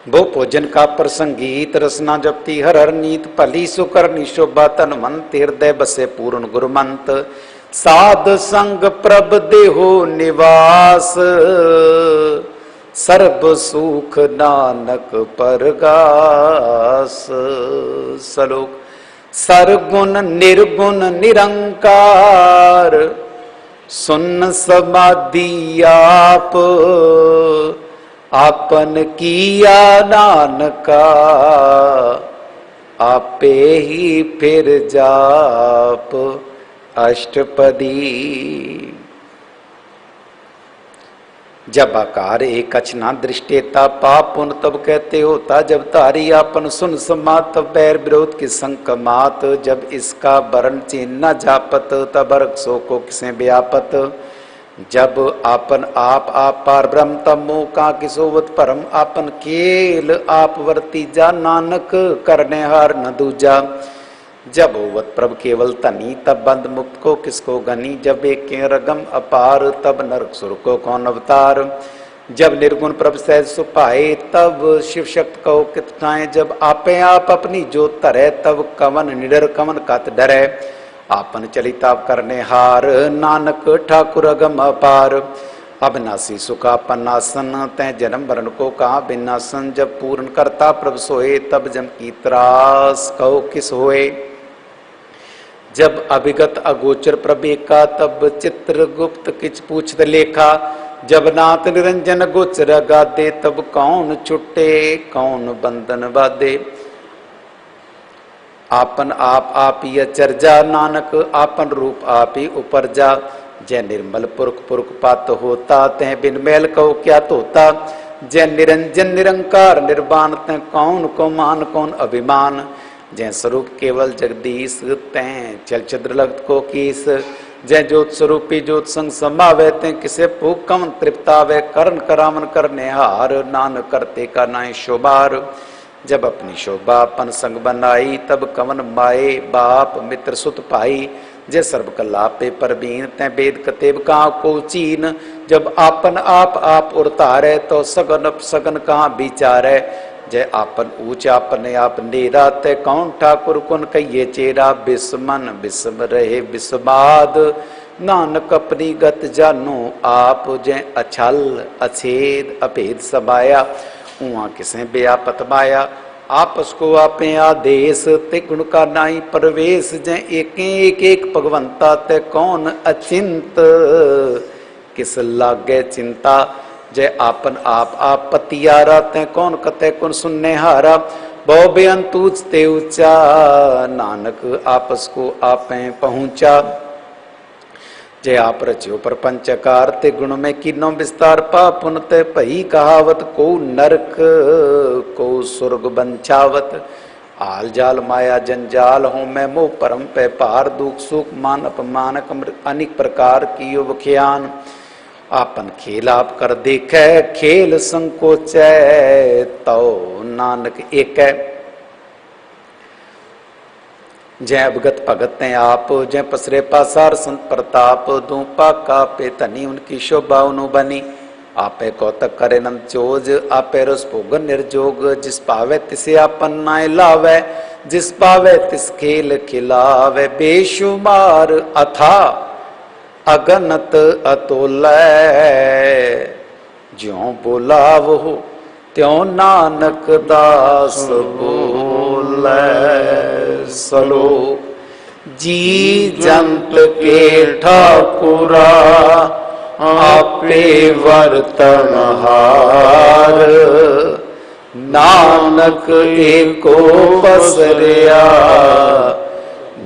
वो भोजन का प्रसंगीत रसना जपती हर हर नीत भली सुकरनी शोभा तन मन हृदय बसे पूर्ण गुरुमंत साध संग प्रभ देहो निवास सर्ब सुख नानक परगास। श्लोक सरगुण निर्गुण निरंकार सुन समाधि आप आपन किया नानका आपे ही फिर जाप अष्टपदी। जब आकार एक अचना दृष्टेता पाप पुन तब कहते होता जब तारी आपन सुन समात तब बैर विरोध की संकमात। जब इसका वर्ण चिन्ह न जापत तब सो को किसे व्यापत। जब आपन आप पार ब्रह्म तब मोह का किसोवत परम आपन खेल आप वर्ती जा नानक करने हार न दूजा। जब होवत प्रभ केवल तनी तब बंद मुक्त को किसको गनी। जब एक के रगम अपार तब नरक सुर को कौन अवतार। जब निर्गुण प्रभ सहज सुपाए तब शिव शक्ति को कित खाए। जब आपे आप अपनी जोत तरे तब कवन निडर कवन कत डरे। आपन चलिताप करने हार नानक ठाकुर अगम अपार। अविनाशी सुखापन आसन तय जन्म वरण को कहा बिनासन। जब पूर्ण करता प्रभ सोए तब जम की त्रास कहो किस होए। जब अभिगत अगोचर प्रभेका तब चित्रगुप्त किच पूछत लेखा। जब नाथ निरंजन गोचर गादे तब कौन छुट्टे कौन बंधन बाधे। आपन आप ही अचरजा नानक आपन रूप आप ही उपरजा। जय निर्मल पुरख पुरख पात होता तह बिन मैल कहो क्या तोता। जय निरंजन निरंकार निर्वाण तह कौन को मान कौन अभिमान। जय स्वरूप केवल जगदीश तैं चल चंद्र लगत को कीस। जय ज्योत स्वरूपी ज्योत संग समावे तैं किसे भूख कवन तृप्तावे। करण करावन करने हार नानक करते का नाय शोभार। जब अपनी शोभा अपन संग बनाई तब कवन माए बाप मित्र सुत पाई। जय सर्व कला पे परबीन तै वेद कतेब कहाँ को चीन। जब आपन आप उड़तारे तो सगन सगन कहाँ विचारे। जय आपन ऊंच आपने आप नेरा तय कौन ठाकुर कुन कहिए चेरा। बिस्मन बिस्म रहे बिस्माद नानक अपनी गत जानो आप। जय अछल अछेद अभेद समाया उहाँ किसे व्यापत माया। आपस को आपे आदेश ते गुण का नाई प्रवेश। जय एक भगवंता ते कौन अचिंत किस लागे चिंता। जय आपन आप पतियारा ते कौन कते कुन सुनने हारा। बहु बेअंत ते ऊंचा नानक आपस को आपे पहुंचा। जय आप रच्यो प्रपंचकार ते गुण में किनो विस्तार पा पुन ते भई कहावत। को नरक को स्वर्ग बंछावत। आल जाल माया जंजाल हूँ मैं मोह परम पे पार। दुख सुख मान अपमान अनेक प्रकार की युवख्यान। आपन खेल आप कर देखे खेल संकोच तो नानक एक। जय अवगत भगत हैं आप जय पसरे पासार संत प्रताप। दू पाका पे तनी उनकी शोभा उनु बनी। आपे कौतक करे नंद चोज आपे रस भोगन निर्जोग। जिस पावे तिसे आपन नाय लावे जिस पावे तिस खेल खिलावे। बेशुमार अथा अगनत अतोल ज्यों बोला वो त्यों नानक दास बोले। श्लोक जी जंत के ठाकुरा आपे वर्तन हार। नानक एको पसरिया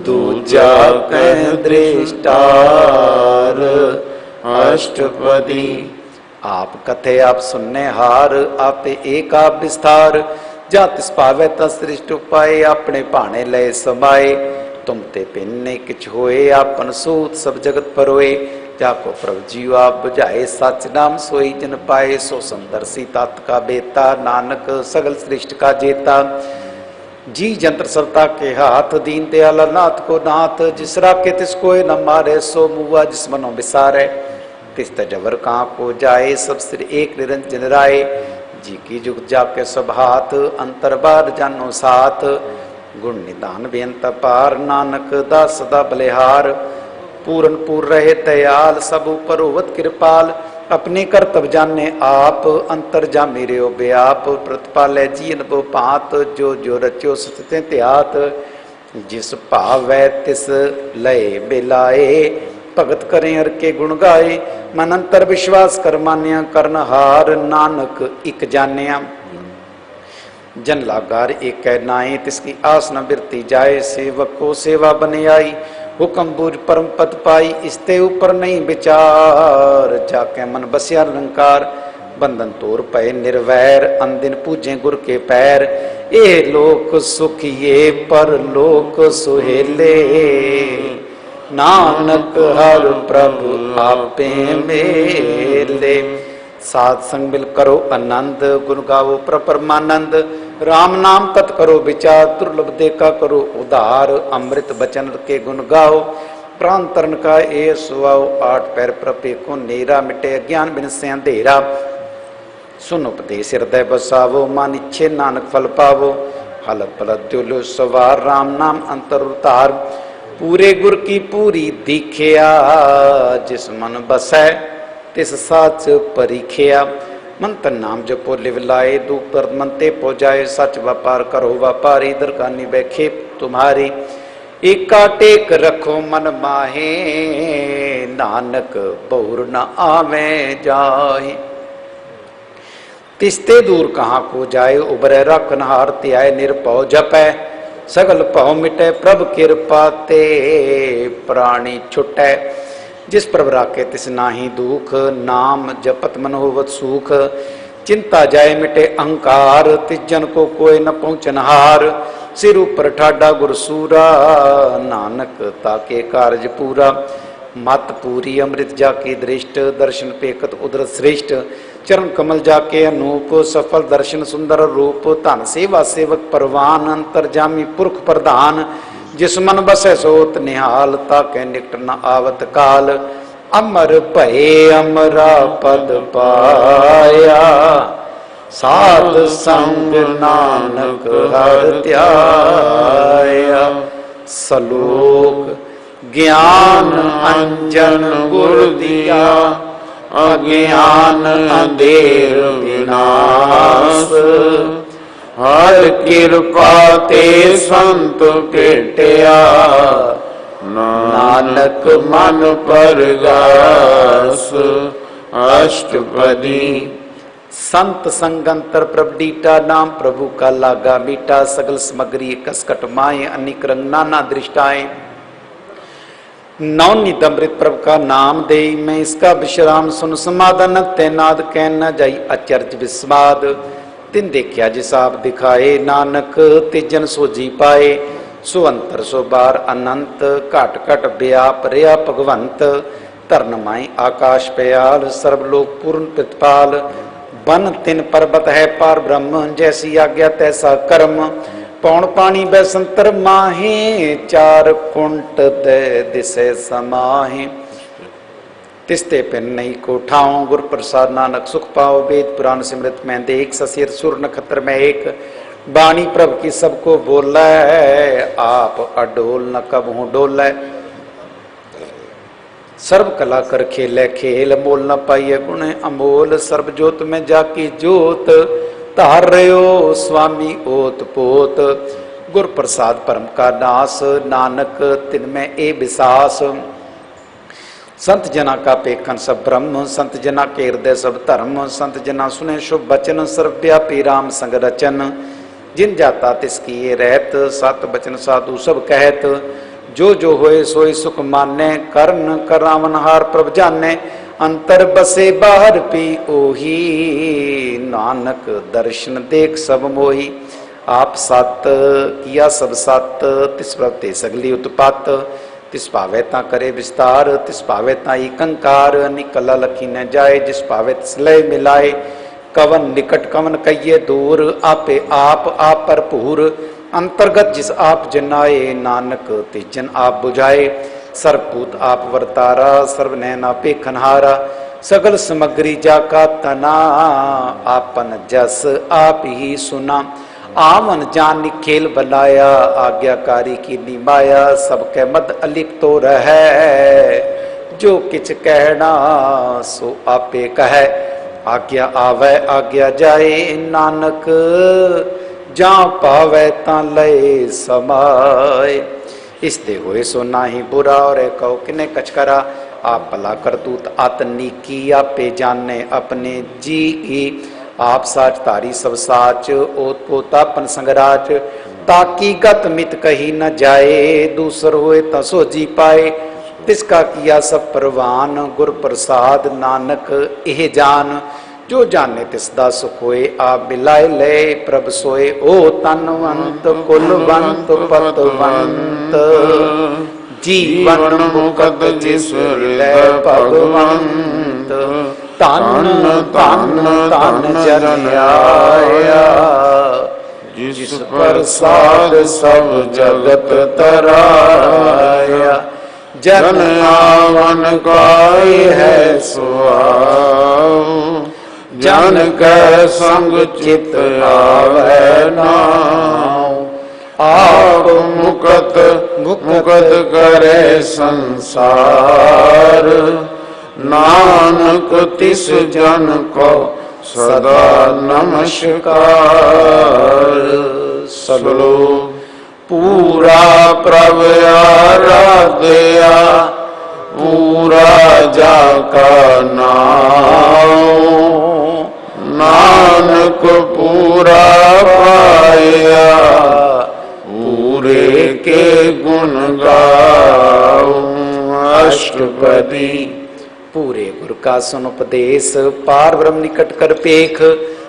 दूजा कह दृष्टार अष्टपदी। आप कथे आप सुनने हार आप एक आप विस्तार। जा तिस पावे तस सृष्ट उपाय अपने भाने लय समाये। तुम ते पिन्ने किछ होए आपन सूत सब जगत परोए। जाको प्रभु जीव आप बुझाए सच नाम सोई जन पाए। सो संदर्शी तात का बेता नानक सगल सृष्ट का जेता। जी जंत्र सबता के हाथ दीन दयाल नाथ को नाथ। जिस राके तिस कोय न मारे सो मुआ जिस मनो विसारे। तिस जबर कहाँ को जाए सब सिर एक निरंजन राय। जी की जुग जाके सब हाथ अंतर बार जानो साथ गुण निदान बेअंत पार नानक दास सदा बलिहार पूरन पूर रहे दयाल सब ऊपर होवत कृपाल अपने कर्तव्य जाने आप अंतर जा मेरे ओ व्याप प्रतिपालै जीन बो पात जो जो रचो सत्य त्यात जिस भावै तिस लय बिलाए भगत करें हर के गुण गाए मन अंतर विश्वास कर मान्या करन हार नानक इक जानिया जन लागार एक कह नाए तिसकी आस न बिरती जाए सेवक को सेवा बने आई हुक्म बूझ परम पद पाई इसते ऊपर नहीं विचार जाके मन बसिया अलंकार बंधन तोर पए निर्वैर अनदिन पूजे गुर के पैर ए लोक सुखिए पर लोक सुहेले नानक हर प्रभु आपे मेले साध संग मिल करो आनंद गुण गावो परमानंद राम नाम तत् करो विचार दुर्लभ देखा करो उदार अमृत बचन के गुण गाओ प्राण तरण का ए सुआओ आठ पैर प्रपे को नेरा मिटे अज्ञान बिन से अंधेरा सुन उपदेश हृदय बसावो मान इच्छे नानक फल पावो हलत पलत दुलो सवार राम नाम अंतर उतार पूरे गुर की पूरी दीखिया जिस मन बसै तिस साच परिखिया मन तन नाम जपो लिव लाए दुख दर्द मन ते पो जाए सच व्यापार करो व्यापारी दरगानी बैखे तुम्हारी एका टेक रखो मन माहे नानक बहुर न आवे जाहे तिस्ते दूर कहाँ को जाए उबरे रखन हार त्याय निरपौ जपै सगल पौ मिटे प्रभ कृपा ते प्राणी छुटै जिस प्रभ राखे तिस नाही दुख नाम जपत मन होवत सुख चिंता जाए मिटे अहंकार तिस जन को कोई न पहुँचन हार सिर ऊपर ठाडा गुरसूरा नानक ताके कार्य पूरा मत पूरी अमृत जाके दृष्ट दर्शन पेकत उदर श्रेष्ठ चरण कमल जाके अनूप सफल दर्शन सुंदर रूप धन सेवा सेवक परवान अंतर्जामी पुरख प्रधान जिस मन बसे सोत निहाल ताके निकट न आवत काल अमर भये अमरा पद पाया साध संग नानक हर त्याया सलोक ज्ञान अंजन गुर दिया अज्ञान अंधेर विनाश हर कृपा ते संत भेटिया नानक मन परगास अष्टपदी संत संगंतर प्रभ डीटा नाम प्रभु का लागा मीठा सगल समग्री कसकट माए अनिक रंग नाना दृष्टाएं नवनीत अमृत प्रभु का नाम दे मैं इसका विश्राम सुन समाधान तैनाद कह न जाई अचर्ज विस्माद तिन देखिया जिस आप दिखाए नानक तिजन सो जी पाए सो अंतर सो बार अनंत घट घट व्याप रिया भगवंत तरन माई आकाश पयाल सर्वलोक पूर्ण प्रतिपाल बन तिन पर्वत है पार ब्रह्म जैसी आज्ञा तैसा कर्म पौन पानी बैसंतर माहे चार कुंट दे दिसे समाहे तिस्ते पिन नहीं को ठाऊं गुर प्रसाद नानक सुख पाओ वेद पुराण सिमृत में देख ससीर सुर नक्षत्र में एक बाणी प्रभ की सबको बोला आप अडोल न कब हूँ डोला सर्व कला कर खेले खेल मोल न पाइए गुण अमोल सर्व जोत में जाकी जोत तार रहो स्वामी ओत पोत गुर प्रसाद परम का नास नानक तिन में ए विसास संत जना का पेखन सब ब्रह्म संत जना के हृदय सब धर्म संत जना सुने शुभ बचन सर्वव्यापी राम संग रचन जिन जाता तिसकी ये रहत सत बचन साधु सब कहत जो जो होए सोई सुख माने कर्ण करावन हार प्रभ जाने अंतर बसे बाहर पी ओही नानक दर्शन देख सब मोही आप सत किया सब सत तिस प्रभते सगली उत्पात तिस पावे ता करे विस्तार तिस पावे ता ही कंकार निकला लखी न जाए जिस पावे तिस लय मिलाए कवन निकट कवन कहिए दूर आपे आप भरपूर अंतर्गत जिस आप जनाए नानक तिजन आप बुझाए सर्वपूत आप वर्तारा सर्वनैन आपे खनहारा सगल समग्री जाका तना, आपन जस आप ही सुना। आमन जान खेल बनाया, आज्ञाकारी की निमाया, सबके मद अलिप्त तो रहे, जो किच कहना सो आपे कहे। आज्ञा आवे आज्ञा जाए, नानक जहाँ पावे ता लय समाए। इस दे होए सो नाही बुरा, और कहो किने कछ करा। आप भला करतूत आतनी की, आपे जाने अपने जी की। आप साच तारी सब साच, ओत पोतापन संगराच। ताकि गत मित कही न जाए, दूसर होए तसो जी पाए। तिसका किया सब परवान, गुर प्रसाद नानक एह जान। जो जाने तिसदा सुख होए, आप मिलाए ले प्रभ सोए। ओ तनवंत कुलवंत पतवंत, जीवन मुकत जिस हृदय भगवंत। तन तन तन जन आया, जिस प्रसाद सब जगत तराया। जन आवन काय है सुआव, जन कै संग चित आवे नाव। आप मुकत मुकत करे संसार, नानक तिस जन को सदा नमस्कार। सलोक पूरा प्रभ आराध्या, पूरा जाका नाम। नानक पूरा पाया, पूरे के गुण गाओ। अष्टपदी पूरे गुर का सुन उपदेश, पार ब्रह्म निकट कर पेख।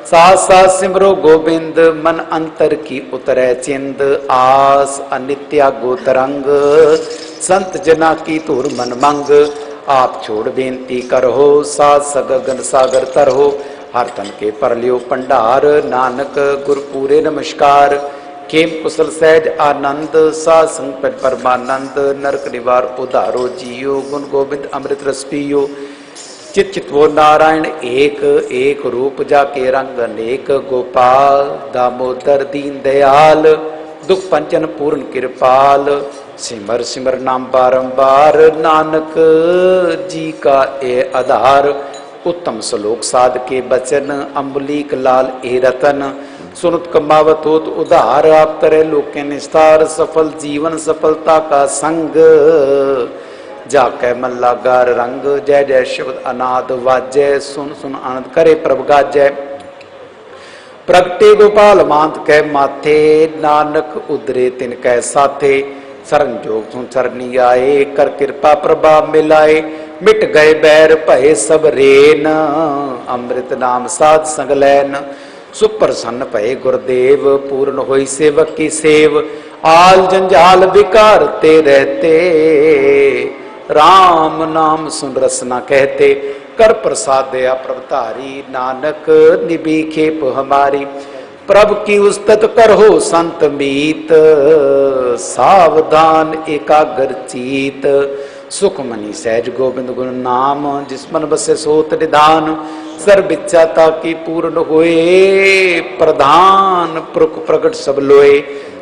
साथ साथ सिमरो गोविंद, मन अंतर की उतरे चिंद। आस अनित्या गोतरंग, संत जना की तुर मन मंग। आप छोड़ बेनती करहो, साथ सगगन सागर तरहो। हर तन के परलियो पंडार, नानक गुर पूरे नमस्कार। खेम कुशल सहज आनंद, साध संग परमानंद। नरक निवार उधारो जियो, गुण गोविंद अमृत रस पियो। चित चित वो नारायण एक, एक रूप जाके रंग अनेक। गोपाल दामोदर दीन दयाल, दुख पंचन पूर्ण कृपाल। सिमर सिमर नाम बारंबार, नानक जी का ए आधार। उत्तम श्लोक साध के बचन, अम्बुलीक लाल ए रतन। सुनत कमावत होत उधार, आप तरह लोके निस्तार। सफल जीवन सफलता का संग, जाके मन लागार रंग। जय जय शब्द अनाद वाजय, सुन सुन आनंद करे प्रभ गाजय। प्रगटे गोपाल मांत कै माथे, नानक उदरे तिन कै साथे। शरण जोग सुन चरनी आए, कर कृपा प्रभाव मिलाए। मिट गए बैर भय सब रेन, अमृत नाम साध संग लैन। सुप्रसन्न भय गुरुदेव, पूर्ण होई सेवक की सेव। आल जंजाल विकारते रहते, राम नाम सुन रसना कहते। कर प्रसाद दया प्रभतारी, नानक निभी खेप हमारी। प्रभु की उस्तत करहो संत मीत, सावधान एकाग्र चीत। सुखमणि सहज गोविंद गुण नाम, जिस मन बसे सोत निधान। सर्व इच्छा ताकी पूर्ण होए, प्रधान पुरख प्रगट सब लोए।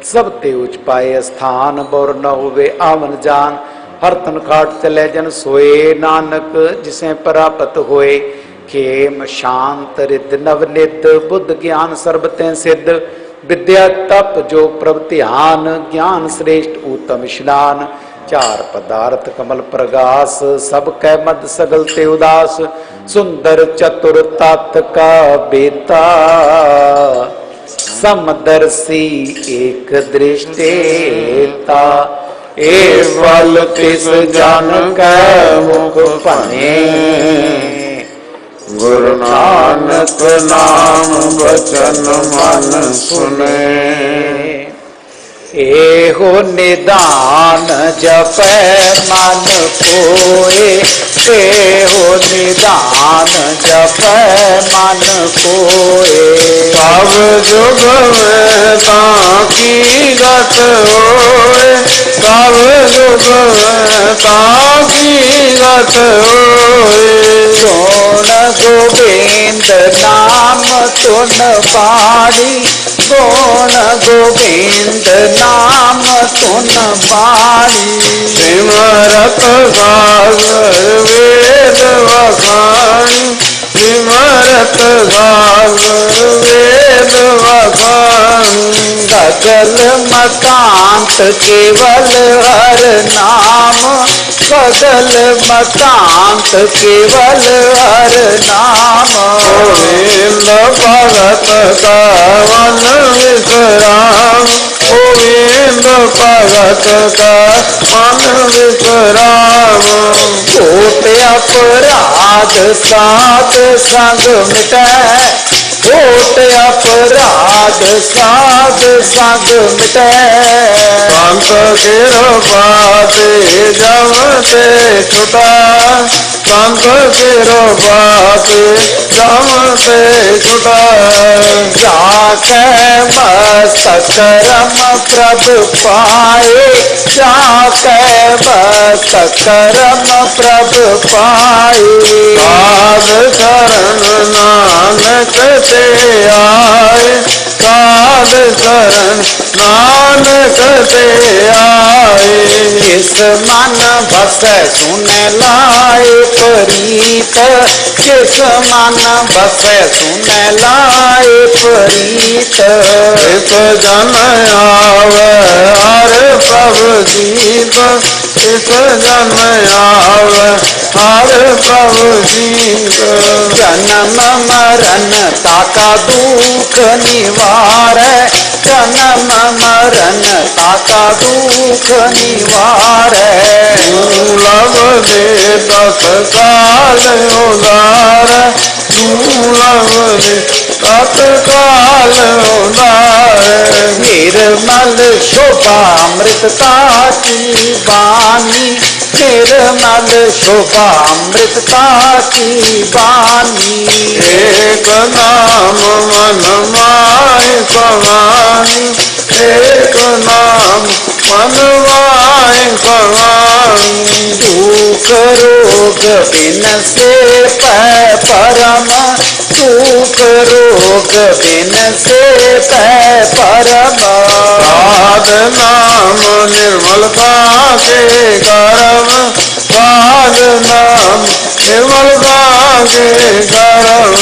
सब ते उच पाए स्थान, बोर न होवे आवन जान। हर तन खाट चले जन सोए, नानक जिसे प्राप्त होए। खेम शांत रिद नवनित, बुद्ध ज्ञान सर्वते सिद्ध। विद्या तप जो प्रभ ध्यान, ज्ञान श्रेष्ठ उत्तम स्नान। चार पदार्थ कमल प्रगास, सब कै मद सगल ते उदास। सुंदर चतुर तात का बेता, समदर्शी एक दृष्टेता। ए फल तिस जन कै मुख भने, गुरु नानक नाम वचन मन सुने। एहो निदान जपै मन कोय, एहो निदान जपै मन कोय। सब जुग में ता की गत होए, सब जुग में ताकी गत होए। गुण गोविंद नाम तुन पाड़ी, गुण गोविंद नाम तुन पाड़ी। सिमरत सागर वेद वखाणी, सिमरत सागर वेद वखाणी। सगल मकांत केवल हर नाम, सगल मकांत केवल हर नाम। गोविंद भगत का वन विश्राम, गोविंद भगत का मन विश्राम। कोट अपराध साध संग मिटै, कोट अपराध साध संग मिटै। संत कृपाते जमते छुटा, संत कृपाते जमते छुटा। जाके मस्तक रम प्रभु पाए, जाके मस्तक रम प्रभु पाए। साध शरण नानक ते आए, साध शरण नानक ते आए। किस मन बसै सुन लाए प्रीत, किस मन बसै सुन लाए प्रीत। इस जन आवे हर प्रभु जीत, इस जन आवे हर प्रभु जीत। जन्म मरण ताका दुख निवारै, जन्म मरण ताका दुख निवारै। दूलभ दे तत्काल उदार, दूलभ दे तत्काल उदार। निर्मल शोभा अमृतता की बानी, निर्मल शोभा अमृतता की बानी। एक नाम मन माय समानी, एक नाम मन माय समानी। दुख रोग बिन से पै परम, दुख रोग बिन से पै परम। साध नाम निर्मलता के करम, साध नाम निर्मलता के करम।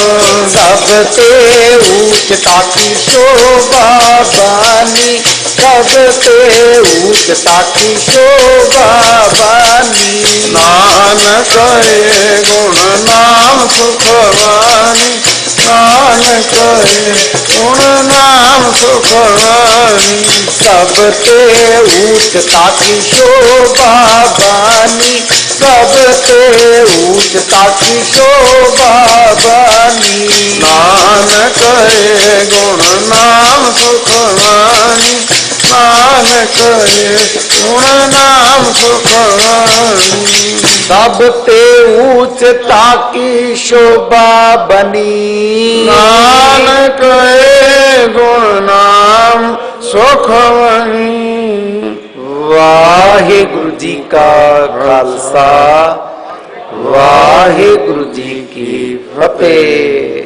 सब ते ऊंचता की शोभा बानी, सब ते ऊंचता की शोभा बानी। नानक हे गुण नाम सुखवानी, नानक हे गुण नाम सुखवानी। सब ते ऊंचता की शोभा बानी, सब ते ऊंचता की शोभा बानी। नानक हे गुण नाम सुखवानी, नानक हे गुण नाम सुखवानी। सब ते ऊंचता की शोभा बनी, नानक हे गुण नाम सुखवानी। वाहिगुरु जी का खालसा, वाहिगुरु जी की फतेह।